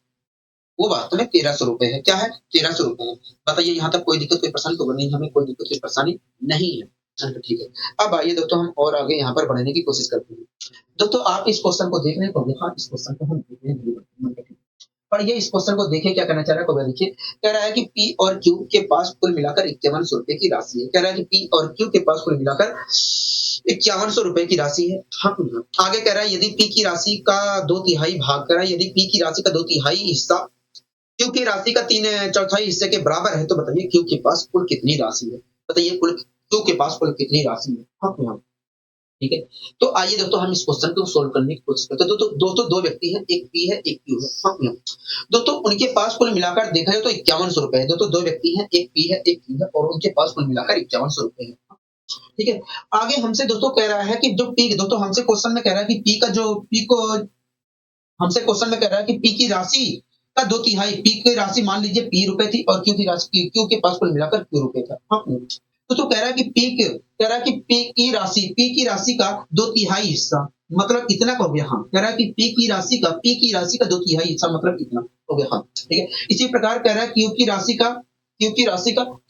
वो वास्तव में 1300 रुपए है। क्या है? 1300 रुपए है। बताइए यहाँ तक कोई दिक्कत, कोई परेशानी तो नहीं, हमें कोई दिक्कत, कोई परेशानी नहीं है। चलो ठीक है। अब आइए दोस्तों हम और आगे यहाँ पर बढ़ने की कोशिश करते हैं। दोस्तों आप इस क्वेश्चन को देख रहे हैं? हाँ, इस क्वेश्चन को हम देख रहे हैं। पर ये इस क्वेश्चन को देखिए क्या कहना चाह रहा है? देखिए कह रहा है कि पी और क्यू के पास कुल मिलाकर 5100 रुपए की राशि है। कह रहा है कि पी और क्यू के पास कुल मिलाकर 5100 रुपए की राशि है। हाँ, आगे कह रहा है यदि पी की राशि का 2/3 भाग करा, यदि पी की राशि का 2/3 हिस्सा क्यू की राशि का 3/4 हिस्से के बराबर है तो बताइए क्यू के पास कुल कितनी राशि है? बताइए कुल क्यू के पास कुल कितनी राशि है? हाँ, ठीक है। तो आइए दोस्तों हम इस क्वेश्चन को सोल्व करने की कोशिश करते हैं। दोस्तों दो व्यक्ति हैं, एक पी है एक क्यू है। हाँ, दोस्तों उनके पास कुल मिलाकर देखा जाए तो 5100 रुपए है। दोस्तों दो व्यक्ति हैं, एक पी है एक क्यू है और उनके पास कुल मिलाकर 5100 रुपए है। ठीक है। आगे हमसे दोस्तों कह रहा है कि जो पी, दोस्तों हमसे क्वेश्चन में कह रहा है कि पी का जो पी को हमसे क्वेश्चन में कह रहा है कि पी की राशि का 2/3, पी की राशि मान लीजिए पी रुपए थी और क्यू की राशि क्यू के पास कुल मिलाकर क्यू रुपए था। हाँ, तो कह रहा है कि कह रहा है कि पी की राशि का 2/3 हिस्सा मतलब इतना हो गया। हाँ, कह रहा है कि पी की राशि का 2/3 हिस्सा मतलब इतना हो गया। हाँ, ठीक है। इसी प्रकार कह रहा है क्यू की राशि का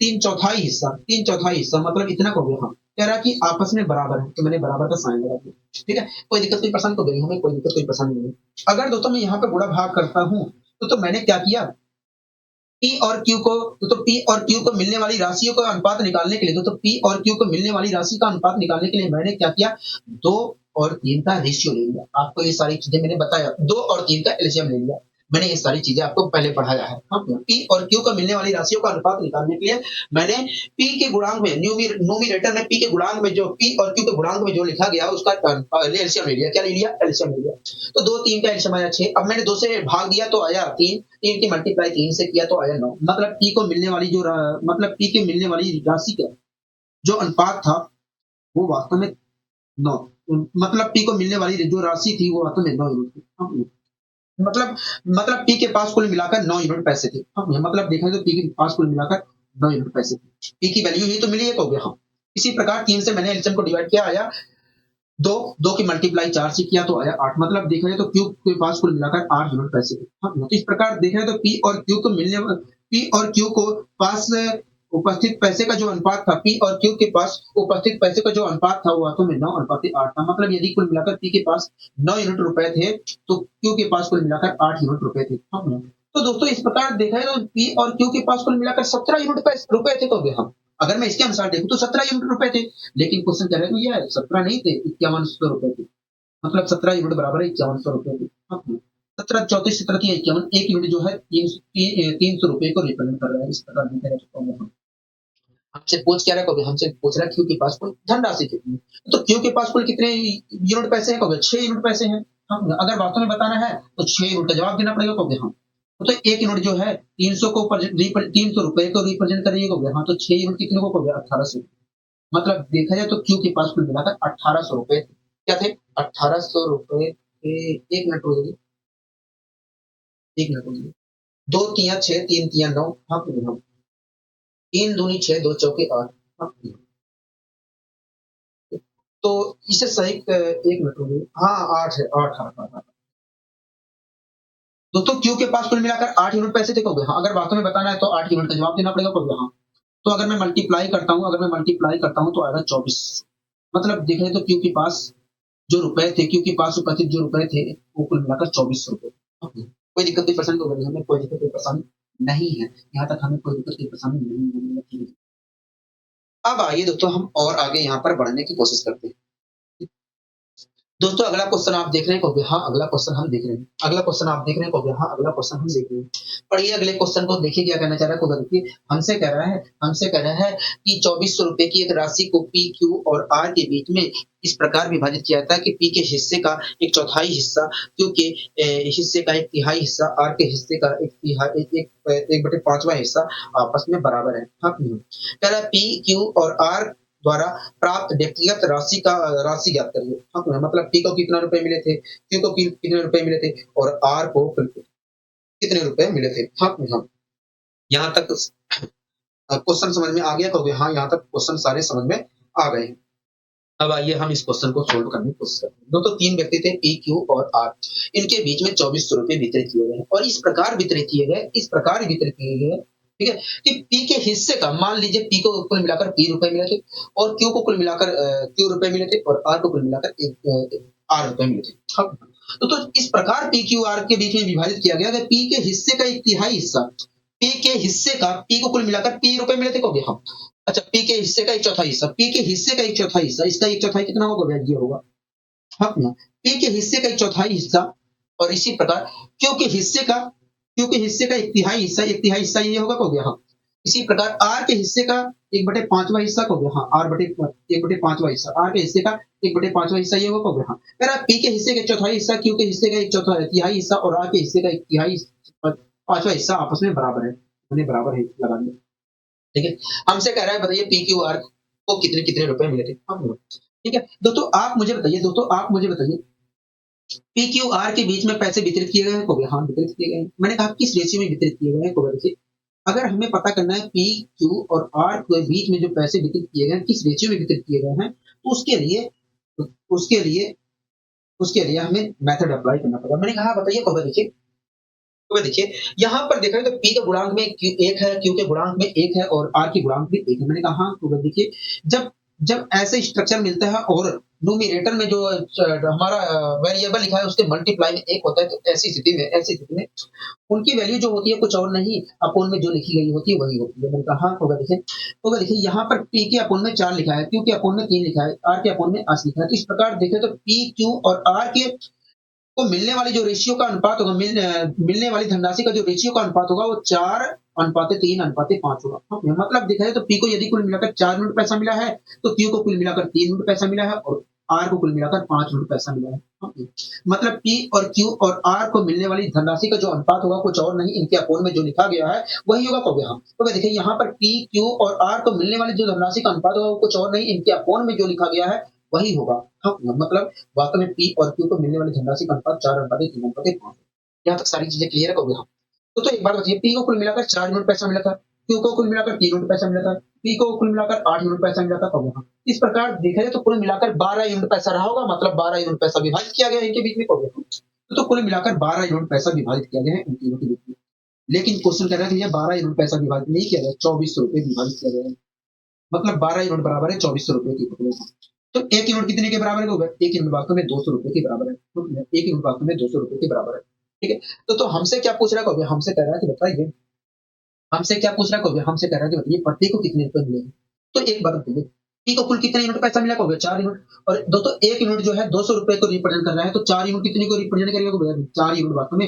3/4 हिस्सा मतलब इतना हो गया। हाँ, कह रहा है कि आपस में बराबर है तो मैंने बराबर का साइन लगा दिया। ठीक है, कोई दिक्कत कोई परेशानी तो गई, हमें कोई दिक्कत कोई परेशानी नहीं। अगर दोस्तों मैं यहाँ पे गुणा भाग करता हूँ तो मैंने क्या किया, पी और क्यू को तो पी और क्यू को मिलने वाली राशियों का अनुपात निकालने के लिए, तो पी और क्यू को मिलने वाली राशि का अनुपात निकालने के लिए मैंने क्या किया, 2 और 3 का रेशियो ले लिया। आपको ये सारी चीजें मैंने बताया, 2 और 3 का एलसीएम ले लिया। मैंने ये सारी चीजें आपको पहले पढ़ाया है। हाँ, पी और क्यू को मिलने वाली राशियों का अनुपात निकालने के लिए मैंने पी के गुणांक में न्यूमरेटर में पी के गुणांक में जो पी और क्यू के गुणांक में जो लिखा गया उसका एलसीएम ले लिया। क्या ले लिया? एलसीएम ले लिया। तो 2 3 का एलसीएम आया 6। अब मैंने 2 से भाग दिया तो आया 3, 3 की मल्टीप्लाई 3 से किया तो आया 9। मतलब पी को मिलने वाली जो मतलब पी के मिलने वाली राशि का जो अनुपात था वो वास्तव में 9, मतलब पी को मिलने वाली जो राशि थी वो वास्तव में 9 यूनिट थी। हाँ, मतलब पी के पास कुल मिलाकर 9 यूनिट पैसे थे। हाँ, मतलब देखा तो पी के पास कुल मिलाकर 9 यूनिट पैसे थे। पी की वैल्यू ही तो मिली, एक हो गया। हाँ, इसी प्रकार 3 से मैंने एलसीएम को डिवाइड किया, आया 2, 2 की मल्टीप्लाई 4 से किया तो आया 8। मतलब देखा जाए तो क्यू के पास कुल मिलाकर 8 यूनिट पैसे थे। हाँ, तो इस प्रकार देखा जाए तो पी और क्यू को पास उपस्थित पैसे का जो अनुपात था, पी और क्यू के पास उपस्थित पैसे का जो अनुपात था वो वास्तव में 9:8 था। मतलब यदि कुल मिलाकर पी के पास 9 यूनिट रुपए थे तो क्यू के पास कुल मिलाकर 8 यूनिट रुपए थे। हाँ, तो दोस्तों इस प्रकार देखा जाए तो पी और क्यू के पास कुल मिलाकर 17 यूनिट रुपए थे। तो हम अगर मैं इसके अनुसार देखूं तो 17 यूनिट रुपए थे, लेकिन क्वेश्चन कह रहा है भैया 17 नहीं थे, 5100 रुपए थे। मतलब 17 यूनिट बराबर है 5100 रुपए थे। हाँ, 17 34 17 की 51, एक यूनिट जो है 300 रुपए को रिप्रेजेंट कर रहा है। इस प्रकार देखा जा सकता है। हमसे पूछ क्या रहा है, हमसे पूछ रहा है क्यू के पास कुल धनराशि कितनी है। तो क्यू के पास कुल कितने यूनिट पैसे हैं? 6 यूनिट पैसे हैं। हाँ, अगर वास्तव में बताना है तो 6 यूनिट का जवाब देना पड़ेगा। हाँ, तो एक यूनिट जो है 300 को 300 रुपए को रिप्रेजेंट करिएगा। हाँ, तो 6 यूनिट कितने को हो गया? 1800। मतलब देखा जाए तो क्यू के पास कुल मिलाकर 1800 रुपए क्या थे? 1800 रुपए। एक मिनट रुकिए, एक मिनट रुकिए। 2 तिया 6, 3 तिया 9, हाँ कि नहीं हाँ? 3 दूनी 6, 2 चौके 8, हाँ कि नहीं? तो इसे सही 1 मिनट रुकिए, हाँ 8 है, 8 हाँ, हाँ, हाँ। दोस्तों क्यू के पास कुल मिलाकर 8 यूनिट पैसे थे कहोगे हाँ, अगर वास्तव में बताना है तो 8 यूनिट का जवाब देना पड़ेगा कहोगे हाँ। तो अगर मैं मल्टीप्लाई करता हूँ तो आएगा 24। मतलब देखें तो क्यू के पास जो रुपए थे, क्यू के पास उपस्थित जो रुपए थे, वो कुल मिलाकर 2400 रुपए। कोई दिक्कत कोई परेशानी तो हमें कोई दिक्कत कोई परेशानी नहीं है। यहाँ तक हमें कोई दिक्कत कोई परेशानी नहीं है। ठीक है। अब आइए दोस्तों हम और आगे यहाँ पर बढ़ने की कोशिश करते हैं। दोस्तों अगला क्वेश्चन आप देख रहे हैं कहोगे हाँ, अगला क्वेश्चन हम देख रहे हैं। अगला क्वेश्चन आप देख रहे हैं कहोगे हाँ, अगला क्वेश्चन हम देख रहे हैं। पढ़िए अगले क्वेश्चन को, देखिए क्या कहना चाह रहा है। को देखिए हमसे कह रहा है कि 2400 रुपए की एक राशि को पी, क्यू और आर के बीच में इस प्रकार विभाजित किया जाता है कि पी के हिस्से का 1/4 हिस्सा, क्यू के हिस्से का 1/3 हिस्सा, आर के हिस्से का 1/5वां हिस्सा आपस में बराबर है। हाँ कि नहीं? कह रहा है पी, क्यू और आर द्वारा प्राप्त व्यक्तिगत राशि ज्ञात करिए। हाँ, मतलब पी को कितना रुपए मिले थे, क्यू को कितने रुपए मिले थे और आर को कितने रुपए मिले थे। हाँ, हाँ। यहाँ तक क्वेश्चन समझ में आ गया कहोगे हाँ, यहाँ तक क्वेश्चन सारे समझ में आ गए हैं। अब आइए हम इस क्वेश्चन को सोल्व करने की कोशिश करते हैं। दोस्तों 3 व्यक्ति थे पी, क्यू और आर। इनके बीच में 2400 रुपए वितरित किए गए हैं और इस प्रकार वितरित किए गए, ठीक है, कि पी के हिस्से का, मान लीजिए पी को कुल मिलाकर पी रुपए मिले थे और क्यू को कुल मिलाकर क्यू रुपए मिले थे और आर को कुल मिलाकर आर रुपए मिले थे। हाँ, तो इस प्रकार पी क्यू आर के बीच में विभाजित किया गया कि पी के हिस्से का 1/3 हिस्सा, पी के हिस्से का, पी को कुल मिलाकर पी रुपए मिले थे कहोगे हाँ। अच्छा, पी के हिस्से का 1/4 हिस्सा, पी के हिस्से का 1/4 हिस्सा, इसका 1/4 कितना होगा भैया, ये होगा हाँ ना, पी के हिस्से का 1/4 हिस्सा और इसी प्रकार क्यू के हिस्से का 1/3 हिस्सा ये होगा कहोगे हाँ। इसी प्रकार आर के हिस्से का 1/5वां हिस्सा कहोगे हाँ, आर बटे 1/5वां हिस्सा, आर के हिस्से का 1/5वां हिस्सा ये होगा कहोगे हाँ। कह रहा पी के हिस्से का 1/4 हिस्सा, क्यू के हिस्से का 1/4 हिस्सा और आर के हिस्से का 1/3 5वां हिस्सा आपस में बराबर है, उन्हें बराबर है लगा दिया। ठीक है, हमसे कह रहा है बताइए पी क्यू आर को कितने कितने रुपए मिले थे। हाँ, ठीक है, दोस्तों आप मुझे बताइए पी क्यू आर के बीच में पैसे वितरित किए गए हैं कहोगे हाँ, वितरित किए गए हैं। मैंने कहा किस रेशियो में वितरित किए गए हैं कहोगे। देखिए अगर हमें पता करना है पी क्यू और आर के बीच में जो पैसे वितरित किए गए हैं किस रेशियो में वितरित किए गए हैं, तो उसके लिए हमें मेथड अप्लाई करना पड़ेगा। मैंने कहा बताइए कहोगे। देखिए यहाँ पर देखा तो पी के गुणांक में क्यू 1 है, क्यू के गुणांक में 1 है और आर के गुणांक में 1 है। मैंने कहा हाँ, तो देखिए जब जब ऐसे स्ट्रक्चर मिलता है और न्यूमरेटर में जो हमारा वेरिएबल लिखा है उसके मल्टीप्लाई में 1 होता है, तो ऐसी स्थिति में उनकी वैल्यू जो होती है कुछ और नहीं, अपोन में जो लिखी गई होती है वही होती है। मैंने कहा हाँ, होगा देखिए यहाँ पर पी के अपोन में 4 लिखा है, क्यू के अपोन में 3 लिखा है, आर के अपोन में 8 लिखा है। तो इस प्रकार देखें तो पी क्यू और आर के तो मिलने वाली जो रेशियो का अनुपात होगा, मिलने वाली धनराशि का जो रेशियो का अनुपात होगा वो 4:3:5 होगा। हाँ, मतलब देखा जाए तो पी को यदि कुल मिलाकर 4 यूनिट पैसा मिला है तो क्यू को कुल मिलाकर 3 यूनिट पैसा मिला है और आर को कुल मिलाकर 5 यूनिट पैसा मिला है। हाँ, मतलब पी और क्यू और आर को मिलने वाली धनराशि का जो अनुपात होगा कुछ और नहीं, इनके अपोन में जो लिखा गया है वही होगा कहोगे हाँ। तो देखिए यहाँ पर पी क्यू और आर को मिलने वाली जो धनराशि का अनुपात होगा वो कुछ और नहीं, इनके अपोन में जो लिखा गया है वही होगा। हाँ, मतलब वास्तव में पी और क्यू को मिलने वाली धनराशि का अनुपात 4:3:5। यहाँ तक सारी चीजें क्लियर है कहोगे हाँ। तो एक बात बताइए, पी को कुल मिलाकर 4 यूनिट पैसा मिला था, क्यू को कुल मिलाकर 3 यूनिट पैसा मिला था, पी को कुल मिलाकर 8 यूनिट पैसा मिला था कहोगे हाँ। इस प्रकार देखा जाए तो कुल मिलाकर 12 यूनिट पैसा रहा होगा, मतलब 12 यूनिट पैसा विभाजित किया गया इनके बीच में कहोगे हाँ। तो कुल मिलाकर 12 यूनिट पैसा विभाजित किया गया है इन तीनों के बीच में। लेकिन क्वेश्चन कह रहा है कि ये 12 यूनिट पैसा विभाजित नहीं किया गया, 2400 रुपए विभाजित किया गया है। मतलब 12 यूनिट बराबर है 2400 रुपए की पकड़ो। तो 1 यूनिट कितने के बराबर होगा? 1 यूनिट वास्तव में 200 रुपए के बराबर है। तो 1 यूनिट वास्तव में 200 रुपए के बराबर है। ठीक है? तो हमसे क्या पूछ रहा है कहोगे? हमसे कह रहा है कि बताइए, हमसे क्या पूछ रहा है कहोगे? हमसे कह रहा है कि बताइए पट्टी को कितने रुपए मिले? तो एक बात बताइए, पी को कुल कितने यूनिट पैसा मिला कहोगे? 4 यूनिट। और दोस्तों 1 यूनिट जो है 200 रुपए को रिप्रेजेंट कर रहा है, तो 4 यूनिट कितने को रिप्रेजेंट करेगा कहोगे? 4 यूनिट वास्तव में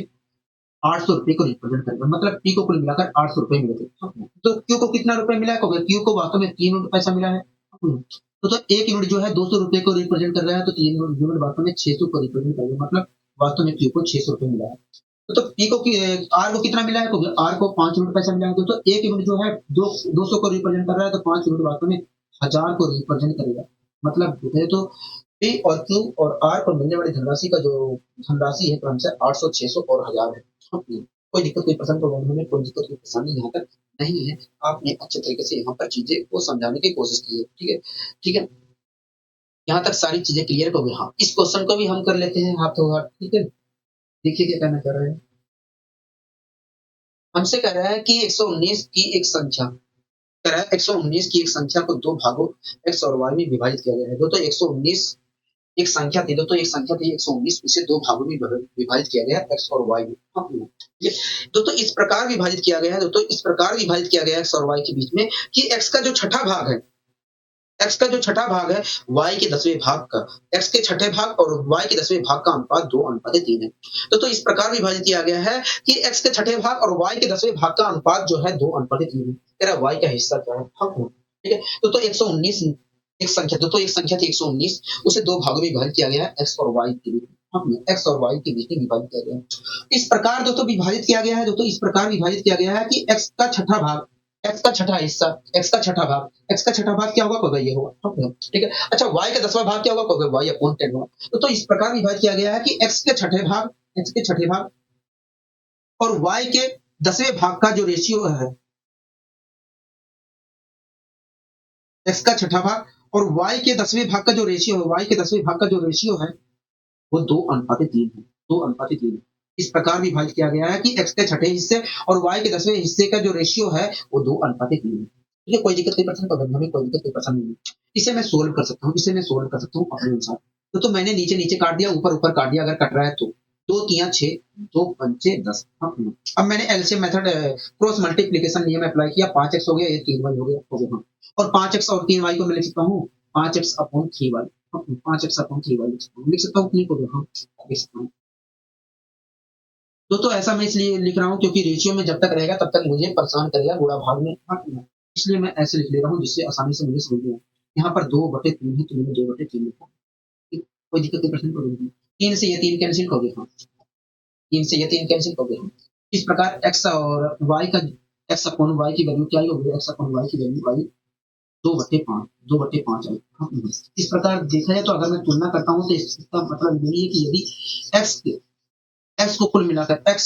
800 रुपए को रिप्रेजेंट करेगा। मतलब पी को कुल मिलाकर 800 रुपए मिले थे। तो क्यू को कितना रुपए मिला है कहोगे? क्यू को वास्तव में 3 यूनिट पैसा मिला है। तो 1 यूनिट जो है 200 रुपए को रिप्रेजेंट कर रहा है, तो 3 यूनिट वास्तव में 600 को रिप्रेजेंट करेगा। मतलब वास्तव में क्यू को 600 रुपए मिला है। तो पी को आर को कितना मिला है कहोगे? आर को 5 यूनिट पैसा मिला है। तो 1 यूनिट जो है 200 को रिप्रेजेंट कर रहा है, तो 5 यूनिट वास्तव में 1000 को रिप्रेजेंट करेगा। मतलब देखें तो पी और क्यू और आर को मिलने वाली धनराशि का जो धनराशि है क्रम से 800, 600 और 1000 है। कोई दिक्कत, कोई परेशानी, प्रॉब्लम में कोई दिक्कत, कोई परेशानी यहाँ तक नहीं है। आपने अच्छे तरीके से यहाँ पर चीज़ें को समझाने की कोशिश की है, ठीक है? ठीक है? यहाँ तक सारी चीज़ें क्लियर हो गई। हाँ, इस क्वेश्चन को भी हम कर लेते हैं हाथों-हाथ, ठीक है? देखिए क्या कहना चाह रहा है। हमसे कह रहा है कि 119 की एक संख्या कह रहा है 119 की एक संख्या को 2 भागों x और y में विभाजित किया गया है। दोस्तों 119 एक संख्या थी, दोस्तों एक संख्या थी 119, उसे 2 भागों में विभाजित किया गया है x और y में। हाँ, ये दोस्तों इस प्रकार विभाजित किया गया है, दोस्तों इस प्रकार विभाजित किया गया है x और y के बीच में कि x का जो छठा भाग है, x का जो छठा भाग है y के 10वें भाग का, x के छठे भाग और y के 10वें भाग का अनुपात 2:3 है। तो इस प्रकार विभाजित किया गया है कि x के छठे भाग और y के 10वें भाग का अनुपात जो है 2:3 है। तेरा y का हिस्सा क्या है? हम ठीक है। तो 119 एक संख्या एक संख्या थी 119, उसे 2 भागों में विभाजित किया गया है x और y के बीच में। x और y के बीच में विभाजित किया गया है। इस प्रकार दोस्तों विभाजित किया गया है, दोस्तों इस प्रकार विभाजित किया गया है कि x का छठा भाग, x का छठा हिस्सा, x का छठा भाग, x का छठा भाग क्या होगा? कोई ये होगा, ठीक है। अच्छा y का 10वां भाग क्या होगा? कोई y अपॉन 10 होगा। तो इस प्रकार विभाजित किया गया है कि x के छठे भाग और y के 10वें भाग का जो रेशियो है, x का छठा भाग और y के 10वें भाग का जो रेशियो है, y के 10वें भाग का जो रेशियो है वो 2:3 है, 2:3 है। इस प्रकार विभाजित किया गया है कि x के छठे हिस्से और y के 10वें हिस्से का जो रेशियो है वो 2:3 है। ठीक है, कोई दिक्कत, कोई परेशानी, कोई हमें कोई दिक्कत, कोई परेशानी नहीं। इसे मैं सोल्व कर सकता हूँ, इसे मैं सोल्व कर सकता हूँ अपने अनुसार। तो मैंने नीचे-नीचे काट दिया, ऊपर-ऊपर काट दिया अगर कट रहा है तो। 2 तिया 6, 2 पंचे 10। हाँ, अब मैंने एलसीएम मेथड क्रॉस मल्टीप्लिकेशन नियम अप्लाई किया, 5x हो गया, ये 3y हो गया, हो गया हाँ। और 5x और 3y को मैं लिख सकता हूँ 5x upon 3y। 5x upon 3y लिख सकता हूँ, क्लिक हो गया, हाँ, लिख सकता हूँ। दोस्तों ऐसा मैं इसलिए लिख रहा हूँ क्योंकि रेशियो में जब तक रहेगा तब तक मुझे परेशान करेगा गुणा भाग में, हाँ, इसलिए मैं ऐसे लिख ले रहा हूँ जिससे आसानी से मुझे समझ में आए। यहाँ पर 2/3 है तो मैंने 2/3 लिखा। ठीक, कोई दिक्कत, कोई प्रश्न, कोई नहीं। 3 से ये 3 कैंसिल हो गया, हाँ। 3 से ये 3 कैंसिल हो गया। इस प्रकार x और y का x अपॉन y की वैल्यू क्या ही होगी? x अपॉन y की वैल्यू आई 2/5, 2/5 आई। हाँ, इस प्रकार देखा जाए तो अगर मैं तुलना करता हूँ तो इसका मतलब यही है कि यदि x को कुल मिलाकर x,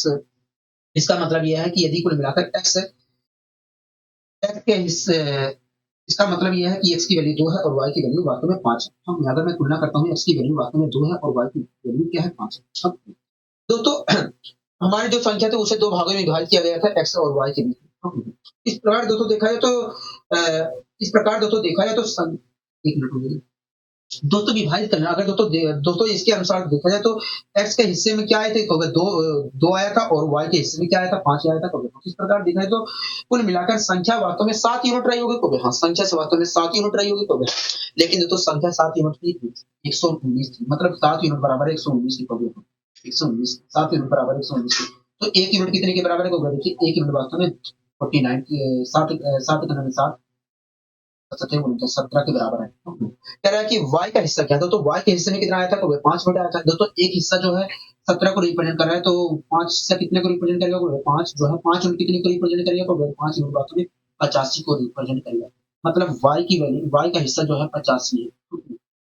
इसका मतलब यह है कि यदि कुल मिलाकर x x के हिस्से, इसका मतलब यह है कि x की वैल्यू 2 है और y की वैल्यू वास्तव में 5 है। हम अगर मैं तुलना करता हूँ x की वैल्यू वास्तव में 2 है और y की वैल्यू क्या है? 5 है। अब दोस्तों हमारी जो संख्या थी उसे 2 भागों में विभाजित किया गया था x और y के बीच में। इस प्रकार दोस्तों देखा जाए तो इस प्रकार दोस्तों देखा जाए तो एक मिनट रुकिए। दोस्तों विभाजित करना, अगर दोस्तों इसके अनुसार देखा जाए तो x के हिस्से में क्या आया था? 2 आया था और y के हिस्से में क्या आया था? 5 आया था। इस प्रकार देखा जाए तो कुल मिलाकर संख्या वास्तव में 7 यूनिट रही होगी। हाँ, संख्या से वास्तव में 7 यूनिट रही होगी। लेकिन दोस्तों संख्या 7 यूनिट नहीं थी, 119 थी। मतलब 7 यूनिट बराबर है 119 की। 119, 7 यूनिट बराबर 119 की। तो 1 यूनिट कितने के बराबर है? देखिए 1 यूनिट वास्तव में 49 की 7 7 7 17 के बराबर है। कह रहा है कि y का हिस्सा क्या था? तो y के हिस्से में कितना आया था? 5 बटा आया था। दोस्तों एक हिस्सा जो है 17 को रिप्रेजेंट कर रहा है, तो 5 हिस्सा कितने को रिप्रेजेंट करेगा? 5 जो है 5 यूनिट कितने को रिप्रेजेंट करेगा? 5 यूनिट वास्तव में 85 को रिप्रेजेंट करेगा। मतलब y की वैल्यू, y का हिस्सा जो है 85 है।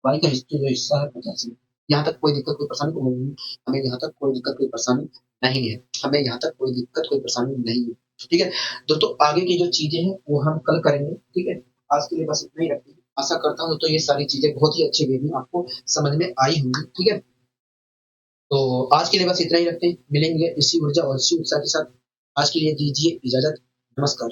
y का हिस्सा है 85। यहाँ तक कोई दिक्कत, कोई परेशानी नहीं है। हमें यहाँ तक कोई दिक्कत, कोई परेशानी नहीं है। हमें यहाँ तक कोई दिक्कत, कोई परेशानी नहीं है। ठीक है दोस्तों, आगे की जो चीजें हैं वो हम कल करेंगे। ठीक है, आज के लिए बस इतना ही रखते हैं। आशा करता हूँ तो ये सारी चीजें बहुत ही अच्छे वे में आपको समझ में आई होंगी। ठीक है, तो आज के लिए बस इतना ही रखते हैं। मिलेंगे इसी ऊर्जा और इसी उत्साह के साथ। आज के लिए दीजिए इजाजत। नमस्कार।